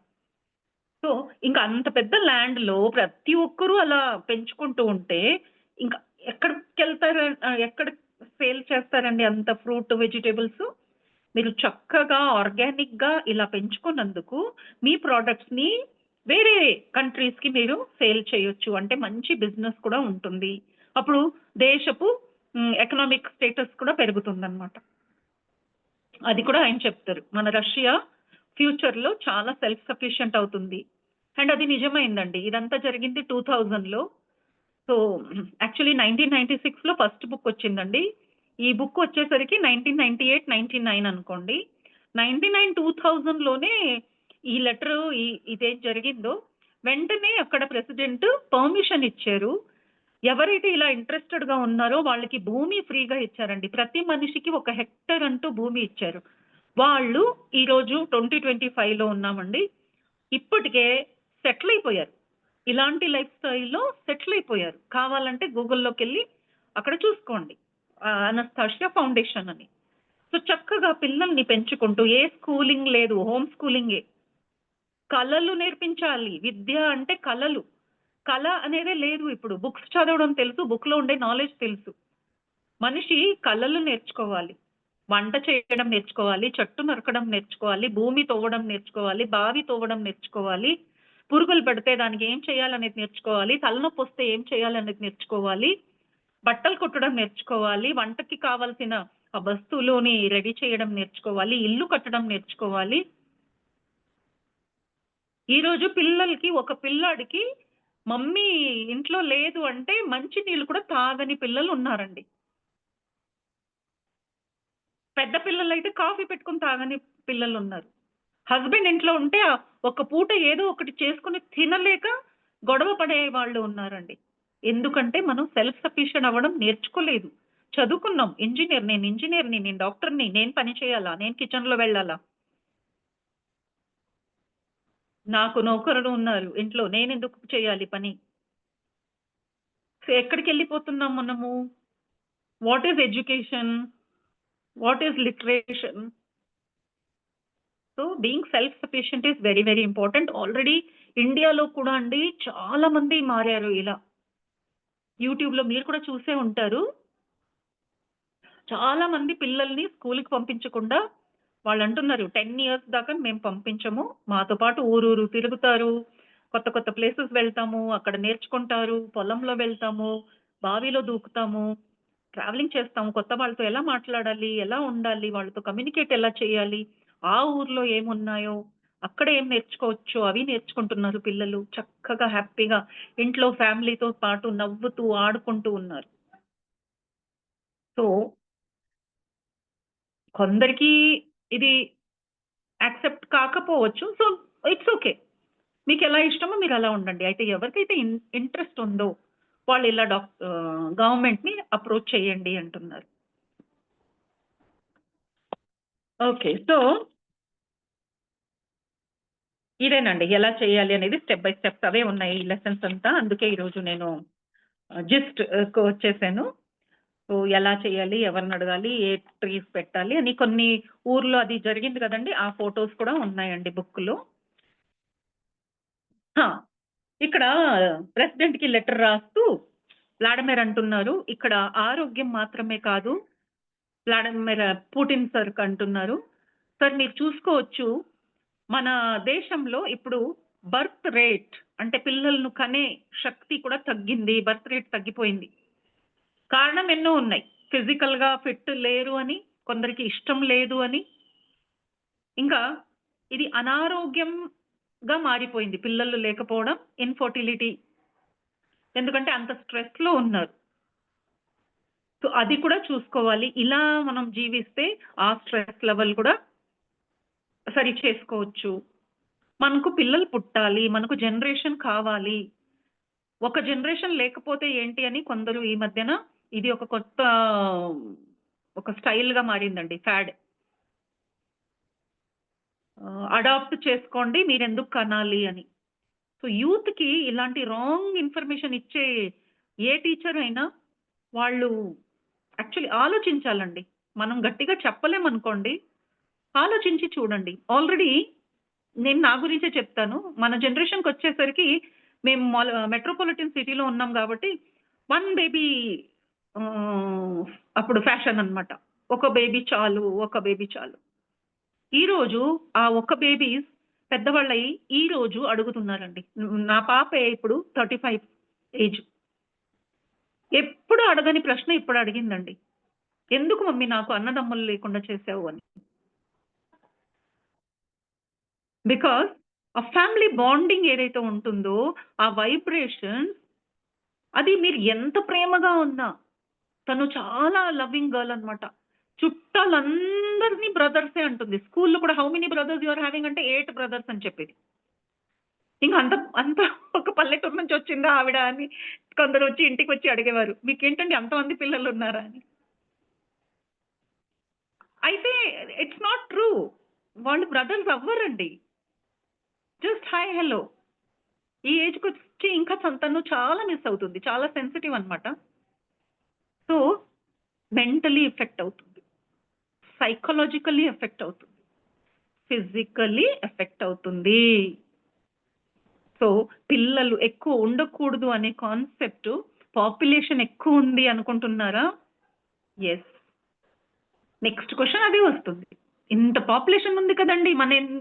సో, ఇంకా అంత పెద్ద ల్యాండ్‌లో ప్రతి ఒక్కరు అలా పెంచుకుంటూ ఉంటే ఇంకా ఎక్కడికెళ్తారు? ఎక్కడ సేల్ చేస్తారండి అంత ఫ్రూట్, వెజిటబుల్స్? మీరు చక్కగా ఆర్గానిక్‌గా ఇలా పెంచుకున్నందుకు మీ ప్రొడక్ట్స్‌ని వేరే కంట్రీస్‌కి మీరు సేల్ చేయొచ్చు. అంటే మంచి బిజినెస్ కూడా ఉంటుంది. అప్పుడు దేశపు ఎకనామిక్ స్టేటస్ కూడా పెరుగుతుందన్నమాట. అది కూడా ఆయన చెప్తారు. మన రష్యా ఫ్యూచర్‌లో చాలా సెల్ఫ్ సఫిషియెంట్ అవుతుంది. అండ్ అది నిజమైందండి. ఇదంతా జరిగింది 2000లో. సో, యాక్చువల్లీ 1996లో ఫస్ట్ బుక్ వచ్చిందండి. ఈ బుక్ వచ్చేసరికి 1998, 99 అనుకోండి. 99, 2000లోనే ఈ లెటరు ఇదేం జరిగిందో వెంటనే అక్కడ ప్రెసిడెంట్ పర్మిషన్ ఇచ్చారు. ఎవరైతే ఇలా ఇంట్రెస్టెడ్‌గా ఉన్నారో వాళ్ళకి భూమి ఫ్రీగా ఇచ్చారండి. ప్రతి మనిషికి 1 హెక్టర్ అంటూ భూమి ఇచ్చారు. వాళ్ళు ఈరోజు 2025లో ఉన్నామండి. ఇప్పటికే సెటిల్ అయిపోయారు. ఇలాంటి లైఫ్ స్టైల్‌లో సెటిల్ అయిపోయారు. కావాలంటే గూగుల్‌లోకెళ్ళి అక్కడ చూసుకోండి. అనస్తాషియా ఫౌండేషన్ అని. సో, చక్కగా పిల్లల్ని పెంచుకుంటూ ఏ స్కూలింగ్ లేదు. హోమ్ స్కూలింగే. కళలు నేర్పించాలి. విద్య అంటే కళలు. కళ అనేదే లేదు ఇప్పుడు. బుక్స్ చదవడం తెలుసు. బుక్‌లో ఉండే నాలెడ్జ్ తెలుసు. మనిషి కళలు నేర్చుకోవాలి, వంట చేయడం నేర్చుకోవాలి, చెట్టు నరకడం నేర్చుకోవాలి, భూమి తవ్వడం నేర్చుకోవాలి, బావి తవ్వడం నేర్చుకోవాలి, పురుగులు పడితే దానికి ఏం చేయాలనేది నేర్చుకోవాలి, తలనొప్పి వస్తే ఏం చేయాలనేది నేర్చుకోవాలి, బట్టలు కుట్టడం నేర్చుకోవాలి, వంటకి కావాల్సిన ఆ వస్తువులని రెడీ చేయడం నేర్చుకోవాలి, ఇల్లు కట్టడం నేర్చుకోవాలి. ఈరోజు పిల్లలకి, ఒక పిల్లాడికి మమ్మీ ఇంట్లో లేదు అంటే మంచి నీళ్ళు కూడా తాగని పిల్లలు ఉన్నారండి. పెద్ద పిల్లలు అయితే కాఫీ పెట్టుకుని తాగని పిల్లలు ఉన్నారు. హస్బెండ్ ఇంట్లో ఉంటే ఒక పూట ఏదో ఒకటి చేసుకుని తినలేక గొడవ పడే వాళ్ళు ఉన్నారండి. ఎందుకంటే మనం సెల్ఫ్ సఫిషియెంట్ అవ్వడం నేర్చుకోలేదు. చదువుకున్నాం, నేను ఇంజనీర్ని, నేను డాక్టర్ని, నేను పని చేయాలా, నేను కిచెన్లో వెళ్ళాలా, నాకు నౌకరులు ఉన్నారు ఇంట్లో, నేను ఎందుకు చేయాలి పని? సో ఎక్కడికి వెళ్ళిపోతున్నాం మనము? What is education, what is literation? So being self sufficient is very very important. Already ఇండియాలో కూడా అండి చాలా మంది మారారు ఇలా. యూట్యూబ్లో మీరు కూడా చూసే ఉంటారు. చాలా మంది పిల్లల్ని స్కూల్కి పంపించకుండా వాళ్ళు అంటున్నారు 10 years దాకా మేము పంపించము, మాతో పాటు ఊరూరు తిరుగుతారు, కొత్త కొత్త ప్లేసెస్ వెళ్తాము, అక్కడ నేర్చుకుంటారు, పొలంలో వెళ్తాము, బావిలో దూకుతాము, ట్రావెలింగ్ చేస్తాము, కొత్త వాళ్ళతో ఎలా మాట్లాడాలి, ఎలా ఉండాలి, వాళ్ళతో కమ్యూనికేట్ ఎలా చేయాలి, ఆ ఊర్లో ఏమున్నాయో అక్కడ ఏం నేర్చుకోవచ్చు అవి నేర్చుకుంటున్నారు పిల్లలు. చక్కగా హ్యాపీగా ఇంట్లో ఫ్యామిలీతో పాటు నవ్వుతూ ఆడుకుంటూ ఉన్నారు. సో కొందరికి ఇది యాక్సెప్ట్ కాకపోవచ్చు. So it's okay. మీకు ఎలా ఇష్టమో మీరు అలా ఉండండి. అయితే ఎవరికైతే ఇంట్రెస్ట్ ఉందో వాళ్ళు ఇలా గవర్నమెంట్‌ని అప్రోచ్ చేయండి అంటున్నారు. ఓకే. సో ఇదేనండి ఎలా చేయాలి అనేది స్టెప్ బై స్టెప్స్ అవే ఉన్నాయి ఈ లెసన్స్ అంతా. అందుకే ఈరోజు నేను జస్ట్ వచ్చేసాను. సో ఎలా చేయాలి, ఎవరిని అడగాలి, ఏ ట్రీస్ పెట్టాలి అని కొన్ని ఊర్లో అది జరిగింది కదండీ! ఆ ఫోటోస్ కూడా ఉన్నాయండి బుక్‌లో. ఇక్కడ ప్రెసిడెంట్‌కి లెటర్ రాస్తూ వ్లాడిమిర్ అంటున్నారు, ఇక్కడ ఆరోగ్యం మాత్రమే కాదు, వ్లాడిమిర్ పుటిన్ సార్‌కి అంటున్నారు, సార్ మీరు చూసుకోవచ్చు మన దేశంలో ఇప్పుడు బర్త్ రేట్ అంటే పిల్లలను కనే శక్తి కూడా తగ్గింది. బర్త్ రేట్ తగ్గిపోయింది. కారణం ఎన్నో ఉన్నాయి. ఫిజికల్‌గా ఫిట్ లేరు అని, కొందరికి ఇష్టం లేదు అని, ఇంకా ఇది అనారోగ్యంగా మారిపోయింది. పిల్లలు లేకపోవడం, ఇన్‌ఫర్టిలిటీ. ఎందుకంటే అంత స్ట్రెస్‌లో ఉన్నారు. సో అది కూడా చూసుకోవాలి. ఇలా మనం జీవిస్తే ఆ స్ట్రెస్ లెవెల్ కూడా సరి చేసుకోవచ్చు. మనకు పిల్లలు పుట్టాలి, మనకు జనరేషన్ కావాలి. ఒక జనరేషన్ లేకపోతే ఏంటి అని కొందరు ఈ మధ్యన ఇది ఒక కొత్త ఒక స్టైల్‌గా మారిందండి. ఫ్యాడ్. అడాప్ట్ చేసుకోండి, మీరెందుకు కనాలి అని. సో యూత్‌కి ఇలాంటి రాంగ్ ఇన్ఫర్మేషన్ ఇచ్చే ఏ టీచర్ అయినా వాళ్ళు యాక్చువల్లీ ఆలోచించాలండి. మనం గట్టిగా చెప్పలేమనుకోండి, ఆలోచించి చూడండి. ఆల్రెడీ నేను నా గురించే చెప్తాను. మన జనరేషన్‌కొచ్చేసరికి మేము మెట్రోపాలిటన్ సిటీలో ఉన్నాం కాబట్టి 1 బేబీ అప్పుడు ఫ్యాషన్ అన్నమాట. ఒక బేబీ చాలు, ఒక బేబీ చాలు. ఈరోజు ఆ ఒక్క బేబీస్ పెద్దవాళ్ళయి ఈరోజు అడుగుతున్నారండి. నా పాపే ఇప్పుడు 35 ఏజ్. ఎప్పుడు అడగని ప్రశ్న ఇప్పుడు అడిగిందండి. ఎందుకు మమ్మీ నాకు అన్నదమ్ములు లేకుండా చేసావు అని. బికాజ్ ఆ ఫ్యామిలీ బాండింగ్ ఏదైతే ఉంటుందో ఆ వైబ్రేషన్స్ అది మీరు ఎంత ప్రేమగా ఉన్నా తను చాలా లవింగ్ గర్ల్ అన్నమాట. చుట్టాలందరినీ బ్రదర్సే అంటుంది. స్కూల్‌లో కూడా how many brothers you are having అంటే 8 బ్రదర్స్ అని చెప్పేది. ఇంక అంత అంత ఒక పల్లెటూరు నుంచి వచ్చిందా ఆవిడ అని కొందరొచ్చి ఇంటికొచ్చి అడిగేవారు. మీకేంటండి అంతమంది పిల్లలున్నారా అని. అయితే ఇట్స్ నాట్ ట్రూ. వాళ్ళు బ్రదర్స్ అవ్వరండి. Just hi, hello. ఈ ఏజ్‌కొచ్చి ఇంకా తను చాలా మిస్ అవుతుంది. చాలా సెన్సిటివ్ అన్నమాట. సో మెంటలీ ఎఫెక్ట్ అవుతుంది. సైకలాజికల్లీ ఎఫెక్ట్ అవుతుంది. ఫిజికల్లీ ఎఫెక్ట్ అవుతుంది. సో పిల్లలు ఎక్కువ ఉండకూడదు అనే కాన్సెప్ట్ పాపులేషన్ ఎక్కువ ఉంది అనుకుంటున్నారా? ఎస్. నెక్స్ట్ క్వశ్చన్ అదే వస్తుంది. ఇంత పాపులేషన్ ఉంది కదండి,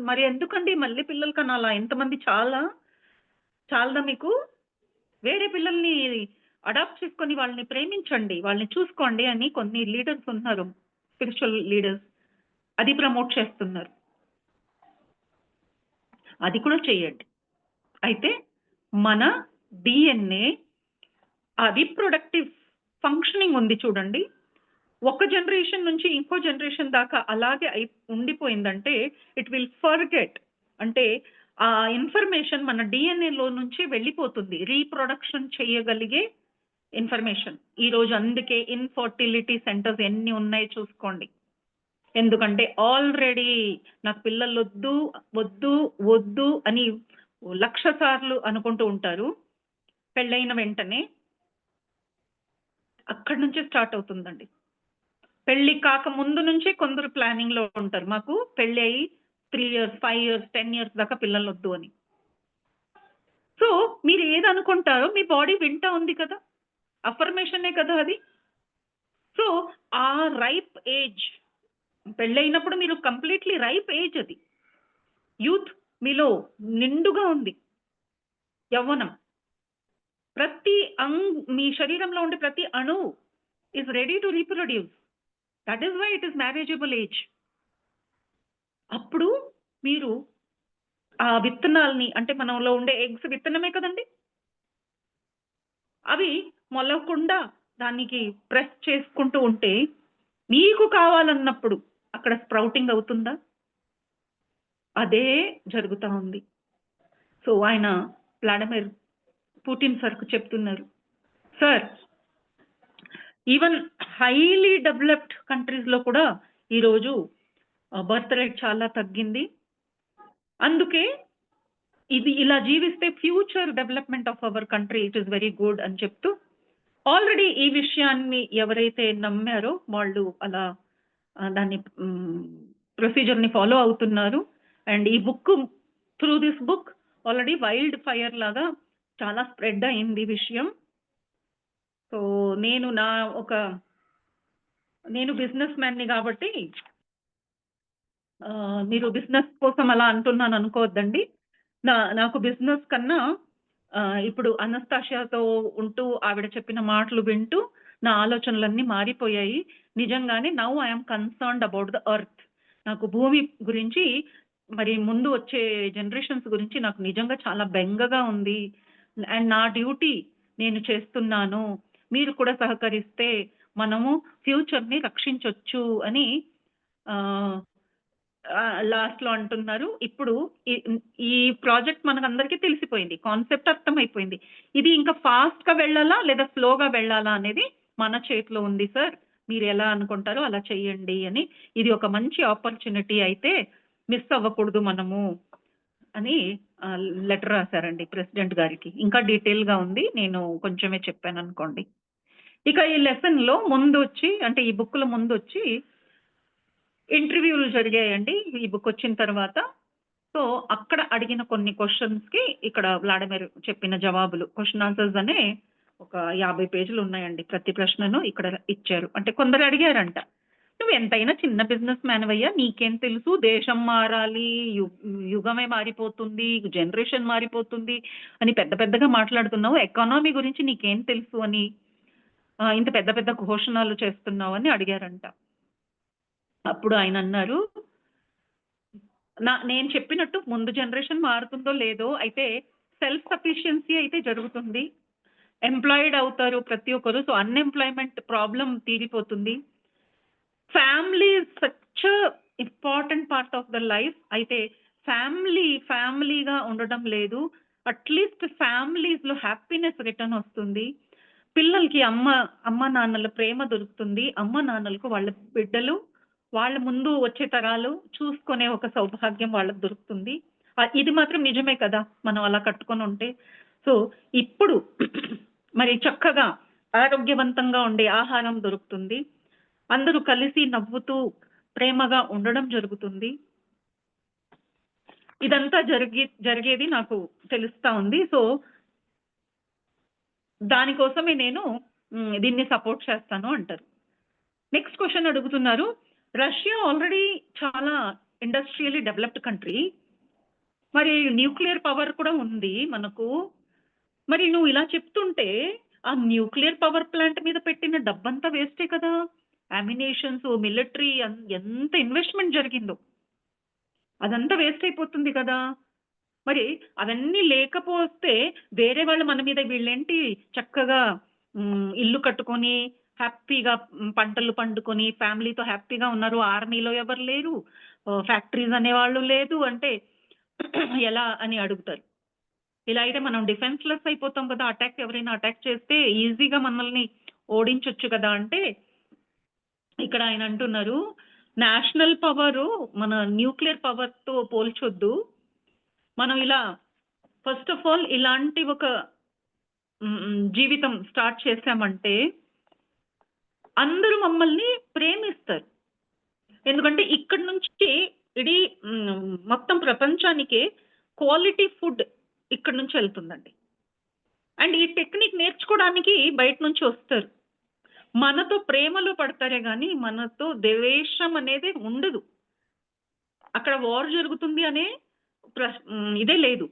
మరి ఎందుకండి మళ్ళీ పిల్లలు కనాలా? ఎంతమంది చాలదా మీకు? వేరే పిల్లల్ని అడాప్ట్ చేసుకొని వాళ్ళని ప్రేమించండి, వాళ్ళని చూసుకోండి అని కొన్ని లీడర్స్ ఉన్నారు, స్పిరిచువల్ లీడర్స్, అది ప్రమోట్ చేస్తున్నారు. అది కూడా చేయండి. అయితే మన డిఎన్ఏ ఆ రీప్రొడక్టివ్ ఫంక్షనింగ్ ఉంది చూడండి, ఒక జనరేషన్ నుంచి ఇంకో జనరేషన్ దాకా అలాగే ఉండిపోయిందంటే ఇట్ విల్ ఫర్గెట్. అంటే ఆ ఇన్ఫర్మేషన్ మన డిఎన్ఏలో నుంచి వెళ్ళిపోతుంది, రీప్రొడక్షన్ చేయగలిగే ఇన్ఫర్మేషన్. ఈరోజు అందుకే ఇన్ఫర్టిలిటీ సెంటర్స్ ఎన్ని ఉన్నాయి చూసుకోండి. ఎందుకంటే ఆల్రెడీ నాకు పిల్లలు వద్దు వద్దు వద్దు అని 1,00,000 సార్లు అనుకుంటూ ఉంటారు. పెళ్ళైన వెంటనే అక్కడి నుంచే స్టార్ట్ అవుతుందండి. పెళ్లి కాక ముందు నుంచే కొందరు ప్లానింగ్ లో ఉంటారు, మాకు పెళ్లి అయ్యి 3 years 5 years 10 years దాకా పిల్లలు వద్దు అని. సో మీరు ఏది అనుకుంటారో మీ బాడీ వింటా ఉంది కదా, అఫర్మేషనే కదా అది. సో ఆ రైప్ ఏజ్, పెళ్ళైనప్పుడు మీరు కంప్లీట్లీ రైప్ ఏజ్, అది యూత్ మీలో నిండుగా ఉంది, యవ్వనం. ప్రతి మీ శరీరంలో ఉండే ప్రతి అణువు is ready to reproduce. That is why it is marriageable age. అప్పుడు మీరు ఆ విత్తనాల్ని, అంటే మనలో ఉండే ఎగ్స్ విత్తనమే కదండి, అవి మొలకుండా దానికి ప్రెస్ చేసుకుంటూ ఉంటే మీకు కావాలన్నప్పుడు అక్కడ స్ప్రౌటింగ్ అవుతుందా? అదే జరుగుతూ ఉంది. సో ఆయన వ్లాడిమిర్ పుటిన్ సార్కు చెప్తున్నారు, సార్ ఈవెన్ హైలీ డెవలప్డ్ కంట్రీస్లో కూడా ఈరోజు బర్త్ రేట్ చాలా తగ్గింది. అందుకే ఇది ఇలా జీవిస్తే future development of our country it is very good అని చెప్తూ, ఆల్రెడీ ఈ విషయాన్ని ఎవరైతే నమ్మారో వాళ్ళు అలా దాన్ని ప్రొసీజర్ని ఫాలో అవుతున్నారు. అండ్ ఈ book, through this book already wild fire లాగా చాలా స్ప్రెడ్ అయింది విషయం. సో నేను బిజినెస్ మ్యాన్ని కాబట్టి మీరు బిజినెస్ కోసం అలా అంటున్నాను అనుకోవద్దండి. నాకు బిజినెస్ కన్నా ఇప్పుడు అనస్తాషియాతో ఉంటూ ఆవిడ చెప్పిన మాటలు వింటూ నా ఆలోచనలన్నీ మారిపోయాయి. నిజంగానే now I'm concerned about the earth. నాకు భూమి గురించి, మరి ముందు వచ్చే జనరేషన్స్ గురించి నాకు నిజంగా చాలా బెంగగా ఉంది. అండ్ నా డ్యూటీ నేను చేస్తున్నాను, మీరు కూడా సహకరిస్తే మనము ఫ్యూచర్ని రక్షించవచ్చు అని లాస్ట్లో అంటున్నారు. ఇప్పుడు ఈ ప్రాజెక్ట్ మనకందరికీ తెలిసిపోయింది, కాన్సెప్ట్ అర్థమైపోయింది. ఇది ఇంకా ఫాస్ట్గా వెళ్ళాలా లేదా స్లోగా వెళ్ళాలా అనేది మన చేతిలో ఉంది సార్, మీరు ఎలా అనుకుంటారో అలా చెయ్యండి అని. ఇది ఒక మంచి ఆపర్చునిటీ, అయితే మిస్ అవ్వకూడదు మనము అని లెటర్ రాశారండి ప్రెసిడెంట్ గారికి. ఇంకా డీటెయిల్గా ఉంది, నేను కొంచెమే చెప్పాను అనుకోండి. ఇక ఈ లెసన్లో ముందు వచ్చి, అంటే ఈ బుక్లో ముందు వచ్చి ఇంటర్వ్యూలు జరిగాయండి ఈ బుక్ వచ్చిన తర్వాత. సో అక్కడ అడిగిన కొన్ని క్వశ్చన్స్కి ఇక్కడ వ్లాడిమిర్ చెప్పిన జవాబులు, క్వశ్చన్ ఆన్సర్స్ అనే ఒక 50 పేజీలు ఉన్నాయండి. ప్రతి ప్రశ్నను ఇక్కడ ఇచ్చారు. అంటే కొందరు అడిగారంట, నువ్వు ఎంతైనా చిన్న బిజినెస్ మ్యాన్ అయ్యా, నీకేం తెలుసు, దేశం మారాలి, యుగమే మారిపోతుంది, జనరేషన్ మారిపోతుంది అని పెద్ద పెద్దగా మాట్లాడుతున్నావు, ఎకానమీ గురించి నీకేం తెలుసు అని ఇంత పెద్ద పెద్ద ఘోషణలు చేస్తున్నావు అని అడిగారంట. అప్పుడు ఆయన అన్నారు, నేను చెప్పినట్టు ముందు జనరేషన్ మారుతుందో లేదో, అయితే సెల్ఫ్ సఫిషియన్సీ అయితే జరుగుతుంది, ఎంప్లాయిడ్ అవుతారు ప్రతి ఒక్కరు. సో అన్ఎంప్లాయ్మెంట్ ప్రాబ్లం తీరిపోతుంది. Family is such important part of the life. అయితే ఫ్యామిలీగా ఉండడం లేదు, అట్లీస్ట్ ఫ్యామిలీస్లో హ్యాపీనెస్ రిటర్న్ వస్తుంది. పిల్లలకి అమ్మ నాన్నల ప్రేమ దొరుకుతుంది, అమ్మ నాన్నలకు వాళ్ళ బిడ్డలు, వాళ్ళ ముందు వచ్చే తరాలు చూసుకునే ఒక సౌభాగ్యం వాళ్ళకి దొరుకుతుంది. ఇది మాత్రం నిజమే కదా మనం అలా కట్టుకొని ఉంటే. సో ఇప్పుడు మరి చక్కగా ఆరోగ్యవంతంగా ఉండే ఆహారం దొరుకుతుంది, అందరూ కలిసి నవ్వుతూ ప్రేమగా ఉండడం జరుగుతుంది. ఇదంతా జరిగేది నాకు తెలుస్తా ఉంది. సో దానికోసమే నేను దీన్ని సపోర్ట్ చేస్తాను అంటారు. నెక్స్ట్ క్వశ్చన్ అడుగుతున్నారు, రష్యా ఆల్రెడీ చాలా ఇండస్ట్రియల్లీ డెవలప్డ్ కంట్రీ, మరి న్యూక్లియర్ పవర్ కూడా ఉంది మనకు. మరి నువ్వు ఇలా చెప్తుంటే ఆ న్యూక్లియర్ పవర్ ప్లాంట్ మీద పెట్టిన డబ్బంతా వేస్టే కదా. అమ్యునేషన్స్, మిలిటరీ ఎంత ఇన్వెస్ట్మెంట్ జరిగిందో అదంతా వేస్ట్ అయిపోతుంది కదా. మరి అవన్నీ లేకపోతే వేరే వాళ్ళు మన మీద వీళ్ళేంటి చక్కగా ఇల్లు కట్టుకొని హ్యాపీగా పంటలు పండుకొని ఫ్యామిలీతో హ్యాపీగా ఉన్నారు. ఆర్మీలో ఎవరు లేరు, ఫ్యాక్టరీస్ అనేవాళ్ళు లేదు అంటే ఎలా అని అడుగుతారు. ఇలా అయితే మనం డిఫెన్స్లెస్ అయిపోతాం కదా. ఎవరైనా అటాక్ చేస్తే ఈజీగా మనల్ని ఓడించొచ్చు కదా. అంటే ఇక్కడ ఆయన అంటున్నారు, నేషనల్ పవర్ మన న్యూక్లియర్ పవర్తో పోల్చొద్దు. మనం ఇలా ఫస్ట్ ఆఫ్ ఆల్ ఇలాంటి ఒక జీవితం స్టార్ట్ చేసామంటే అందరూ మమ్మల్ని ప్రేమిస్తారు. ఎందుకంటే ఇక్కడ నుంచి ఇడీ మొత్తం ప్రపంచానికే క్వాలిటీ ఫుడ్ ఇక్కడ నుంచి వెళ్తుందండి. అండ్ ఈ టెక్నిక్ నేర్చుకోవడానికి బయట నుంచి వస్తారు. మనతో ప్రేమలో పడతారే కానీ మనతో ద్వేషం అనేది ఉండదు. అక్కడ వార్ జరుగుతుంది అనే ఇదే లేదు,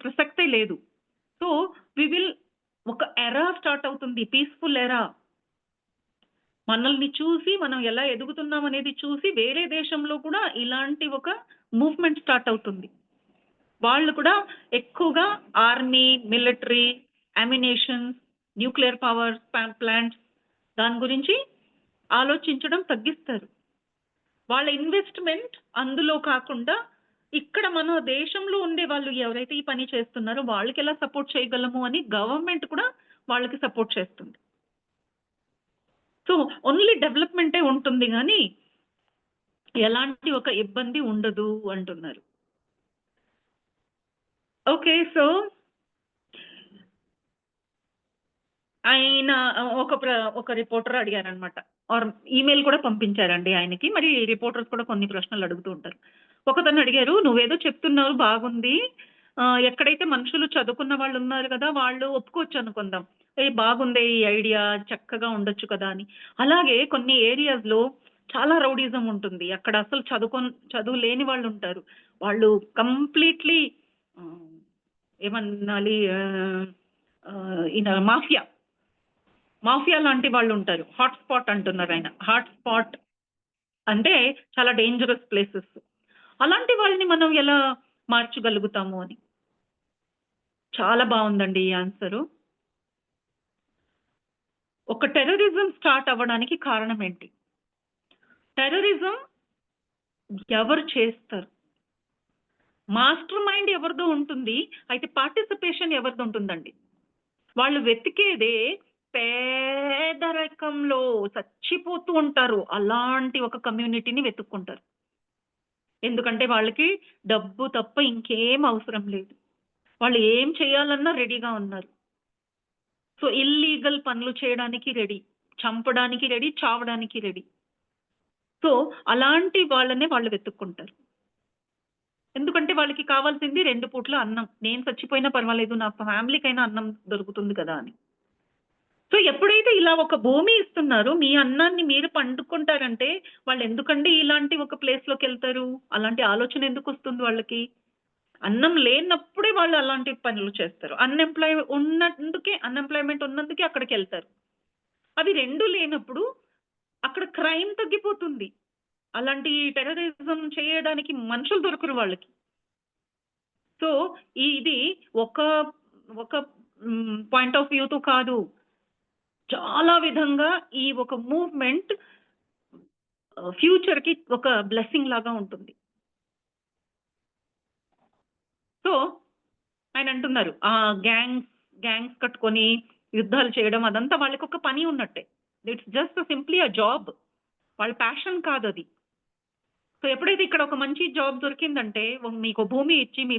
ప్రసక్తే లేదు. సో వి విల్ ఒక ఎరా స్టార్ట్ అవుతుంది, పీస్ఫుల్ ఎరా. మనల్ని చూసి మనం ఎలా ఎదుగుతున్నాం అనేది చూసి వేరే దేశంలో కూడా ఇలాంటి ఒక మూవ్మెంట్ స్టార్ట్ అవుతుంది. వాళ్ళు కూడా ఎక్కువగా army, military, ammunitions, nuclear power plants దాని గురించి ఆలోచించడం తగ్గిస్తారు. వాళ్ళ ఇన్వెస్ట్మెంట్ అందులో కాకుండా ఇక్కడ మన దేశంలో ఉండే వాళ్ళు ఎవరైతే ఈ పని చేస్తున్నారో వాళ్ళకి ఎలా సపోర్ట్ చేయగలము అని గవర్నమెంట్ కూడా వాళ్ళకి సపోర్ట్ చేస్తుంది. సో ఓన్లీ డెవలప్మెంటే ఉంటుంది కానీ ఎలాంటి ఒక ఇబ్బంది ఉండదు అంటున్నారు. ఓకే, సో ఆయన ఒక రిపోర్టర్ అడిగారనమాట, ఆర్ ఈమెయిల్ కూడా పంపించారండి ఆయనకి. మరి రిపోర్టర్స్ కూడా కొన్ని ప్రశ్నలు అడుగుతూ ఉంటారు. ఒకతను అడిగారు, నువ్వేదో చెప్తున్నావు బాగుంది, ఎక్కడైతే మనుషులు చదువుకున్న వాళ్ళు ఉన్నారు కదా వాళ్ళు ఒప్పుకోవచ్చు అనుకుందాం, బాగుంది ఈ ఐడియా, చక్కగా ఉండొచ్చు కదా అని. అలాగే కొన్ని ఏరియాస్లో చాలా రౌడిజం ఉంటుంది. అక్కడ అసలు చదువు లేని వాళ్ళు ఉంటారు. వాళ్ళు కంప్లీట్లీ ఏమనాలి, మాఫియా లాంటి వాళ్ళు ఉంటారు. హాట్స్పాట్ అంటున్నారు ఆయన. హాట్స్పాట్ అంటే చాలా డేంజరస్ ప్లేసెస్. అలాంటి వాళ్ళని మనం ఎలా మార్చగలుగుతాము అని. చాలా బాగుందండి ఈ ఆన్సరు. ఒక టెర్రరిజం స్టార్ట్ అవ్వడానికి కారణం ఏంటి? టెర్రరిజం ఎవరు చేస్తారు? మాస్టర్ మైండ్ ఎవరిదో ఉంటుంది, అయితే పార్టిసిపేషన్ ఎవరిదో ఉంటుందండి. వాళ్ళు వెతికేదే పేదరికంలో చచ్చిపోతూ ఉంటారు అలాంటి ఒక కమ్యూనిటీని వెతుక్కుంటారు. ఎందుకంటే వాళ్ళకి డబ్బు తప్ప ఇంకేం అవసరం లేదు. వాళ్ళు ఏం చేయాలన్నా రెడీగా ఉన్నారు. సో ఇల్లీగల్ పనులు చేయడానికి రెడీ, చంపడానికి రెడీ, చావడానికి రెడీ. సో అలాంటి వాళ్ళనే వాళ్ళు వెతుక్కుంటారు. ఎందుకంటే వాళ్ళకి కావాల్సింది 2 పూట్ల అన్నం. నేను చచ్చిపోయినా పర్వాలేదు, నా ఫ్యామిలీకైనా అన్నం దొరుకుతుంది కదా అని. సో ఎప్పుడైతే ఇలా ఒక భూమి ఇస్తున్నారు, మీ అన్నాన్ని మీరు పండుకుంటారంటే వాళ్ళు ఎందుకండి ఇలాంటి ఒక ప్లేస్లోకి వెళ్తారు? అలాంటి ఆలోచన ఎందుకు వస్తుంది వాళ్ళకి? అన్నం లేనప్పుడే వాళ్ళు అలాంటి పనులు చేస్తారు. అన్ఎంప్లాయ్మెంట్ ఉన్నందుకే అక్కడికి వెళ్తారు. అవి 2 లేనప్పుడు అక్కడ క్రైమ్ తగ్గిపోతుంది. అలాంటి టెర్రరిజం చేయడానికి మనుషులు దొరకరు వాళ్ళకి. సో ఇది ఒక పాయింట్ ఆఫ్ వ్యూతో కాదు, చాలా విధంగా ఈ ఒక మూవ్మెంట్ ఫ్యూచర్కి ఒక బ్లెస్సింగ్ లాగా ఉంటుంది. సో ఆయన అంటున్నారు, ఆ గ్యాంగ్స్ కట్టుకొని యుద్ధాలు చేయడం అదంతా వాళ్ళకి ఒక పని ఉన్నట్టే. It's just simply a job, వాళ్ళ ప్యాషన్ కాదు అది. సో ఎప్పుడైతే ఇక్కడ ఒక మంచి జాబ్ దొరికిందంటే మీకు భూమి ఇచ్చి మీ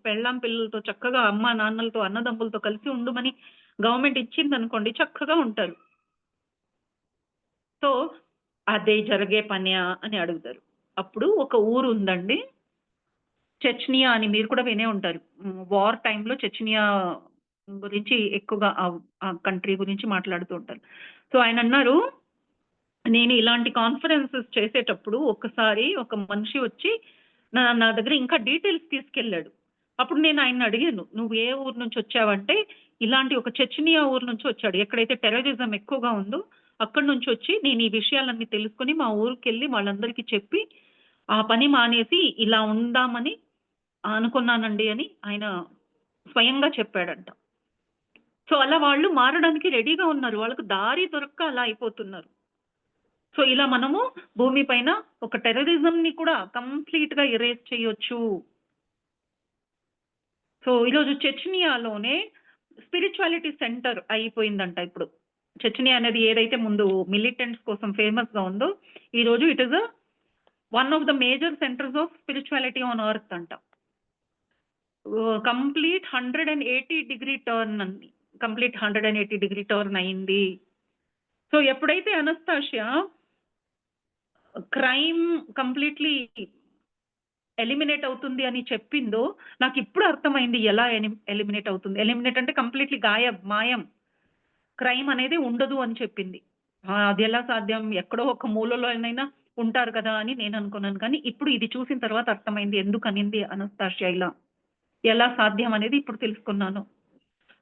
పెళ్ళాం పిల్లలతో చక్కగా అమ్మ నాన్నలతో అన్నదమ్ములతో కలిసి ఉండమని గవర్నమెంట్ ఇచ్చింది అనుకోండి, చక్కగా ఉంటారు. సో అదే జరిగే పనియా అని అడుగుతారు. అప్పుడు ఒక ఊరు ఉందండి, చెచ్నియా అని, మీరు కూడా వినే ఉంటారు. వార్ టైంలో చెచ్నియా గురించి ఎక్కువగా ఆ కంట్రీ గురించి మాట్లాడుతూ ఉంటారు. సో ఆయన అన్నారు, నేను ఇలాంటి కాన్ఫరెన్సెస్ చేసేటప్పుడు ఒక్కసారి ఒక మనిషి వచ్చి నా దగ్గర ఇంకా డీటెయిల్స్ తీసుకెళ్ళాడు. అప్పుడు నేను ఆయన్ని అడిగాను, నువ్వు ఏ ఊరు నుంచి వచ్చావంటే, ఇలాంటి ఒక చెచ్నియా ఊరు నుంచి వచ్చాడు. ఎక్కడైతే టెర్రరిజం ఎక్కువగా ఉందో అక్కడి నుంచి వచ్చి నేను ఈ విషయాలన్నీ తెలుసుకొని మా ఊరికెళ్ళి వాళ్ళందరికీ చెప్పి ఆ పని మానేసి ఇలా ఉందామని అనుకున్నానండి అని ఆయన స్వయంగా చెప్పాడంట. సో అలా వాళ్ళు మారడానికి రెడీగా ఉన్నారు. వాళ్ళకు దారి దొరక్క అలా అయిపోతున్నారు. సో ఇలా మనము భూమి పైన ఒక టెర్రరిజంని కూడా కంప్లీట్ గా ఎరేజ్ చేయొచ్చు. సో ఈరోజు చెచ్నియాలోనే స్పిరిచువాలిటీ సెంటర్ అయిపోయిందంట. ఇప్పుడు చెచ్నియా అనేది ఏదైతే ముందు మిలిటెంట్స్ కోసం ఫేమస్ గా ఉందో, ఈ రోజు it is one of the major centres of spirituality on earth అంట. కంప్లీట్ 180 టర్న్ అండి, కంప్లీట్ 180 టర్న్ అయింది. సో ఎప్పుడైతే అనస్తాషియా క్రైమ్ కంప్లీట్లీ ఎలిమినేట్ అవుతుంది అని చెప్పిందో, నాకు ఇప్పుడు అర్థమైంది ఎలా ఎలిమినేట్ అవుతుంది. ఎలిమినేట్ అంటే కంప్లీట్లీ మాయం, క్రైమ్ అనేది ఉండదు అని చెప్పింది. అది ఎలా సాధ్యం, ఎక్కడో ఒక మూలలోనైనా ఉంటారు కదా అని నేను అనుకున్నాను. కానీ ఇప్పుడు ఇది చూసిన తర్వాత అర్థమైంది ఎందుకు అనింది అనస్తాషియా ఇలా, ఎలా సాధ్యం అనేది ఇప్పుడు తెలుసుకున్నాను.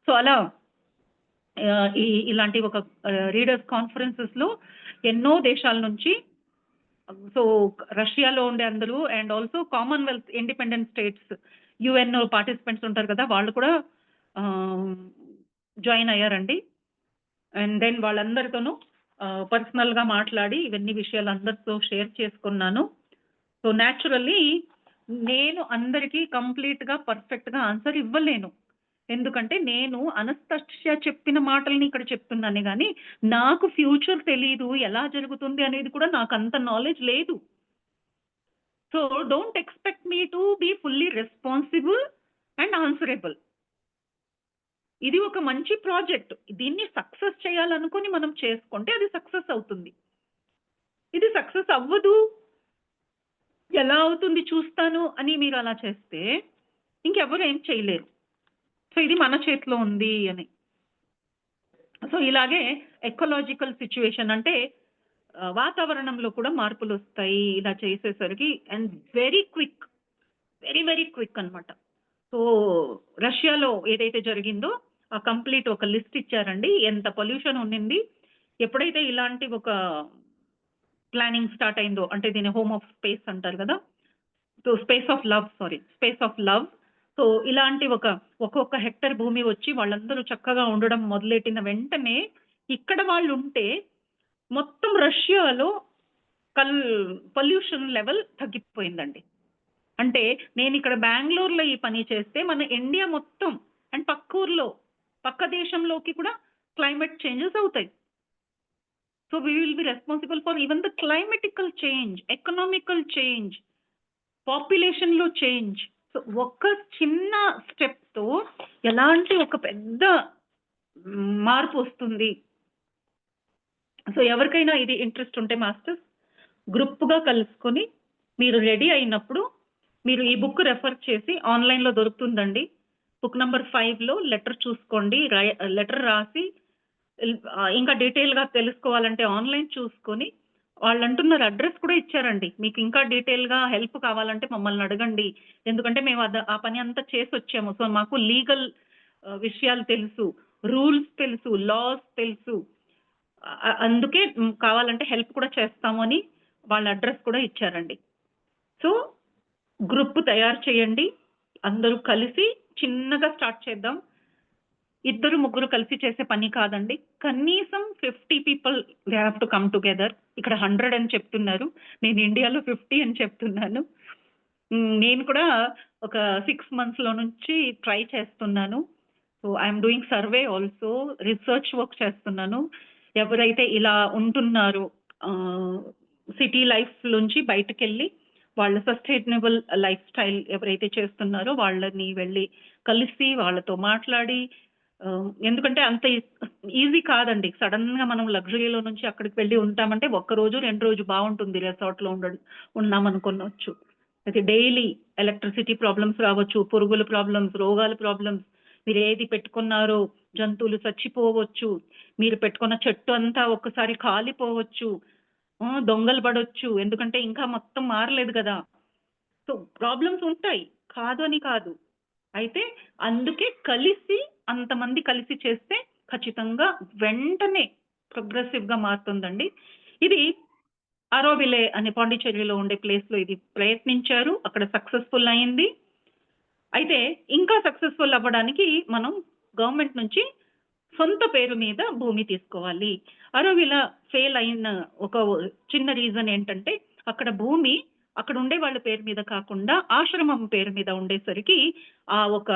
సో అలా ఇలాంటి ఒక రీడర్స్ కాన్ఫరెన్సెస్ లో ఎన్నో దేశాల నుంచి, సో రష్యాలో ఉండే అందరూ and also Commonwealth independent states UN participants ఉంటారు కదా, వాళ్ళు కూడా జాయిన్ అయ్యారండి. అండ్ దెన్ వాళ్ళందరితోనూ పర్సనల్ గా మాట్లాడి ఇవన్నీ విషయాలు అందరితో షేర్ చేసుకున్నాను. సో న్యాచురల్లీ నేను అందరికీ కంప్లీట్ గా పర్ఫెక్ట్ గా ఆన్సర్ ఇవ్వలేను, ఎందుకంటే నేను అనస్తాషియా చెప్పిన మాటల్ని ఇక్కడ చెప్తున్నాను కానీ నాకు ఫ్యూచర్ తెలీదు, ఎలా జరుగుతుంది అనేది కూడా నాకు అంత నాలెడ్జ్ లేదు. So don't expect me to be fully responsible and answerable. ఇది ఒక మంచి ప్రాజెక్ట్, దీన్ని సక్సెస్ చేయాలనుకుని మనం చేసుకుంటే అది సక్సెస్ అవుతుంది. ఇది సక్సెస్ అవ్వదు, ఎలా అవుతుంది చూస్తాను అని మీరు అలా చేస్తే ఇంకెవరు ఏం చేయలేరు. సో ఇది మన చేతిలో ఉంది అని. సో ఇలాగే ఎకలాజికల్ సిచ్యువేషన్ అంటే వాతావరణంలో కూడా మార్పులు వస్తాయి ఇలా చేసేసరికి, and very quick, very quick అన్నమాట. సో రష్యాలో ఏదైతే జరిగిందో ఆ కంప్లీట్ ఒక లిస్ట్ ఇచ్చారండి, ఎంత పొల్యూషన్ ఉండింది. ఎప్పుడైతే ఇలాంటి ఒక ప్లానింగ్ స్టార్ట్ అయిందో, అంటే దీని హోమ్ ఆఫ్ స్పేస్ అంటారు కదా, so space of love. So ఇలాంటి ఒక్కొక్క హెక్టర్ భూమి వచ్చి వాళ్ళందరూ చక్కగా ఉండడం మొదలెట్టిన వెంటనే ఇక్కడ వాళ్ళు ఉంటే మొత్తం రష్యాలో పొల్యూషన్ లెవెల్ తగ్గిపోయిందండి. అంటే నేను ఇక్కడ బెంగళూరులో ఈ పని చేస్తే మన ఇండియా మొత్తం అండ్ పక్క దేశంలోకి కూడా క్లైమేట్ చేంజెస్ అవుతాయి. So we will be responsible for even the climatical change, economical change, population లో చేంజ్. సో ఒక్క చిన్న స్టెప్ తో ఎలాంటి ఒక పెద్ద మార్పు వస్తుంది. సో ఎవరికైనా ఇది ఇంట్రెస్ట్ ఉంటే మాస్టర్స్ గ్రూప్గా కలుసుకొని మీరు రెడీ అయినప్పుడు మీరు ఈ బుక్ రెఫర్ చేసి ఆన్లైన్లో దొరుకుతుందండి. బుక్ నెంబర్ 5లో లెటర్ చూసుకోండి, లెటర్ రాసి ఇంకా డీటెయిల్గా తెలుసుకోవాలంటే ఆన్లైన్ చూసుకొని, వాళ్ళు అంటున్నారు అడ్రస్ కూడా ఇచ్చారండి, మీకు ఇంకా డీటెయిల్గా హెల్ప్ కావాలంటే మమ్మల్ని అడగండి, ఎందుకంటే మేము ఆ పని అంతా చేసి వచ్చాము. సో మాకు లీగల్ విషయాలు తెలుసు, రూల్స్ తెలుసు, లాస్ తెలుసు, అందుకే కావాలంటే హెల్ప్ కూడా చేస్తాము అని వాళ్ళ అడ్రస్ కూడా ఇచ్చారండి. సో గ్రూప్ తయారు చేయండి, అందరూ కలిసి చిన్నగా స్టార్ట్ చేద్దాం. 2-3 కలిసి చేసే పని కాదండి, కనీసం 50 people they have to come together. ఇక్కడ 100 అని చెప్తున్నారు, నేను ఇండియాలో 50 అని చెప్తున్నాను. నేను కూడా ఒక 6 months నుంచి ట్రై చేస్తున్నాను. So I'm doing survey also, research work చేస్తున్నాను. ఎవరైతే ఇలా ఉంటున్నారో సిటీ లైఫ్ నుంచి బయటకు వెళ్ళి వాళ్ళ సస్టైనబుల్ లైఫ్ స్టైల్ ఎవరైతే చేస్తున్నారో వాళ్ళని వెళ్ళి కలిసి వాళ్ళతో మాట్లాడి, ఎందుకంటే అంత ఈజీ కాదండి సడన్ గా మనం లగ్జరీలో నుంచి అక్కడికి వెళ్ళి ఉంటామంటే 1 రోజు 2 రోజు బాగుంటుంది రిసార్ట్లో ఉన్నామనుకోవచ్చు. అయితే డైలీ ఎలక్ట్రిసిటీ ప్రాబ్లమ్స్ రావచ్చు, పురుగుల ప్రాబ్లమ్స్, రోగాల ప్రాబ్లమ్స్, మీరు ఏది పెట్టుకున్నారో జంతువులు చచ్చిపోవచ్చు, మీరు పెట్టుకున్న చెట్టు అంతా ఒక్కసారి కాలిపోవచ్చు. దొంగలు పడొచ్చు. ఎందుకంటే ఇంకా మొత్తం మారలేదు కదా! సో, ప్రాబ్లమ్స్ ఉంటాయి. కాదు అని కాదు. అయితే అందుకే అంతమంది కలిసి చేస్తే ఖచ్చితంగా వెంటనే ప్రోగ్రెసివ్‌గా మారుతుందండి. ఇది ఆరోవిలే అనే పాండిచ్చేరిలో ఉండే ప్లేస్‌లో ఇది ప్రయత్నించారు. అక్కడ సక్సెస్‌ఫుల్ అయింది. అయితే ఇంకా సక్సెస్‌ఫుల్ అవ్వడానికి మనం గవర్నమెంట్ నుంచి సొంత పేరు మీద భూమి తీసుకోవాలి. అరోవిలా ఫెయిల్ అయిన ఒక చిన్న రీజన్ ఏంటంటే, అక్కడ భూమి అక్కడ ఉండే వాళ్ళ పేరు మీద కాకుండా ఆశ్రమం పేరు మీద ఉండేసరికి ఆ ఒక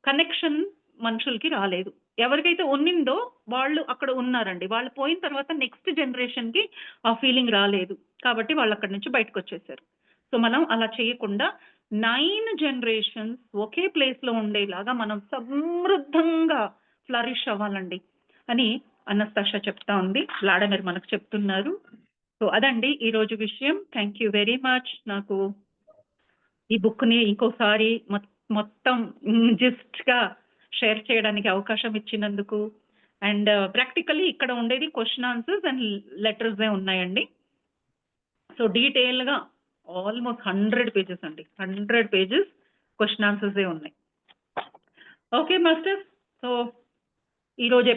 కనెక్షన్ మనుషులకి రాలేదు. ఎవరికైతే ఉన్నిందో వాళ్ళు అక్కడ ఉన్నారండి. వాళ్ళు పోయిన తర్వాత నెక్స్ట్ జనరేషన్‌కి ఆ ఫీలింగ్ రాలేదు. కాబట్టి వాళ్ళు అక్కడి నుంచి బయటకొచ్చేసారు. సో, మనం అలా చేయకుండా 9 జనరేషన్స్ ఒకే ప్లేస్‌లో ఉండేలాగా మనం సమృద్ధంగా ఫ్లరిష్ అవ్వాలండి అని అనస్తాషా చెప్తా ఉంది. వ్లాడిమిర్ మనకు చెప్తున్నారు. సో, అదండి ఈరోజు విషయం. Thank you very much. నాకు ఈ బుక్‌ని ఇంకోసారి మొత్తం జిస్ట్‌గా షేర్ చేయడానికి అవకాశం ఇచ్చినందుకు. అండ్ ప్రాక్టికల్లీ ఇక్కడ ఉండేది క్వెషన్ ఆన్సర్స్ అండ్ లెటర్సే ఉన్నాయండి. సో, డీటెయిల్‌గా ఆల్మోస్ట్ 100 పేజెస్ అండి. 100 పేజెస్ క్వెషన్ ఆన్సర్సే ఉన్నాయి. Okay masters. సో, ఈరోజు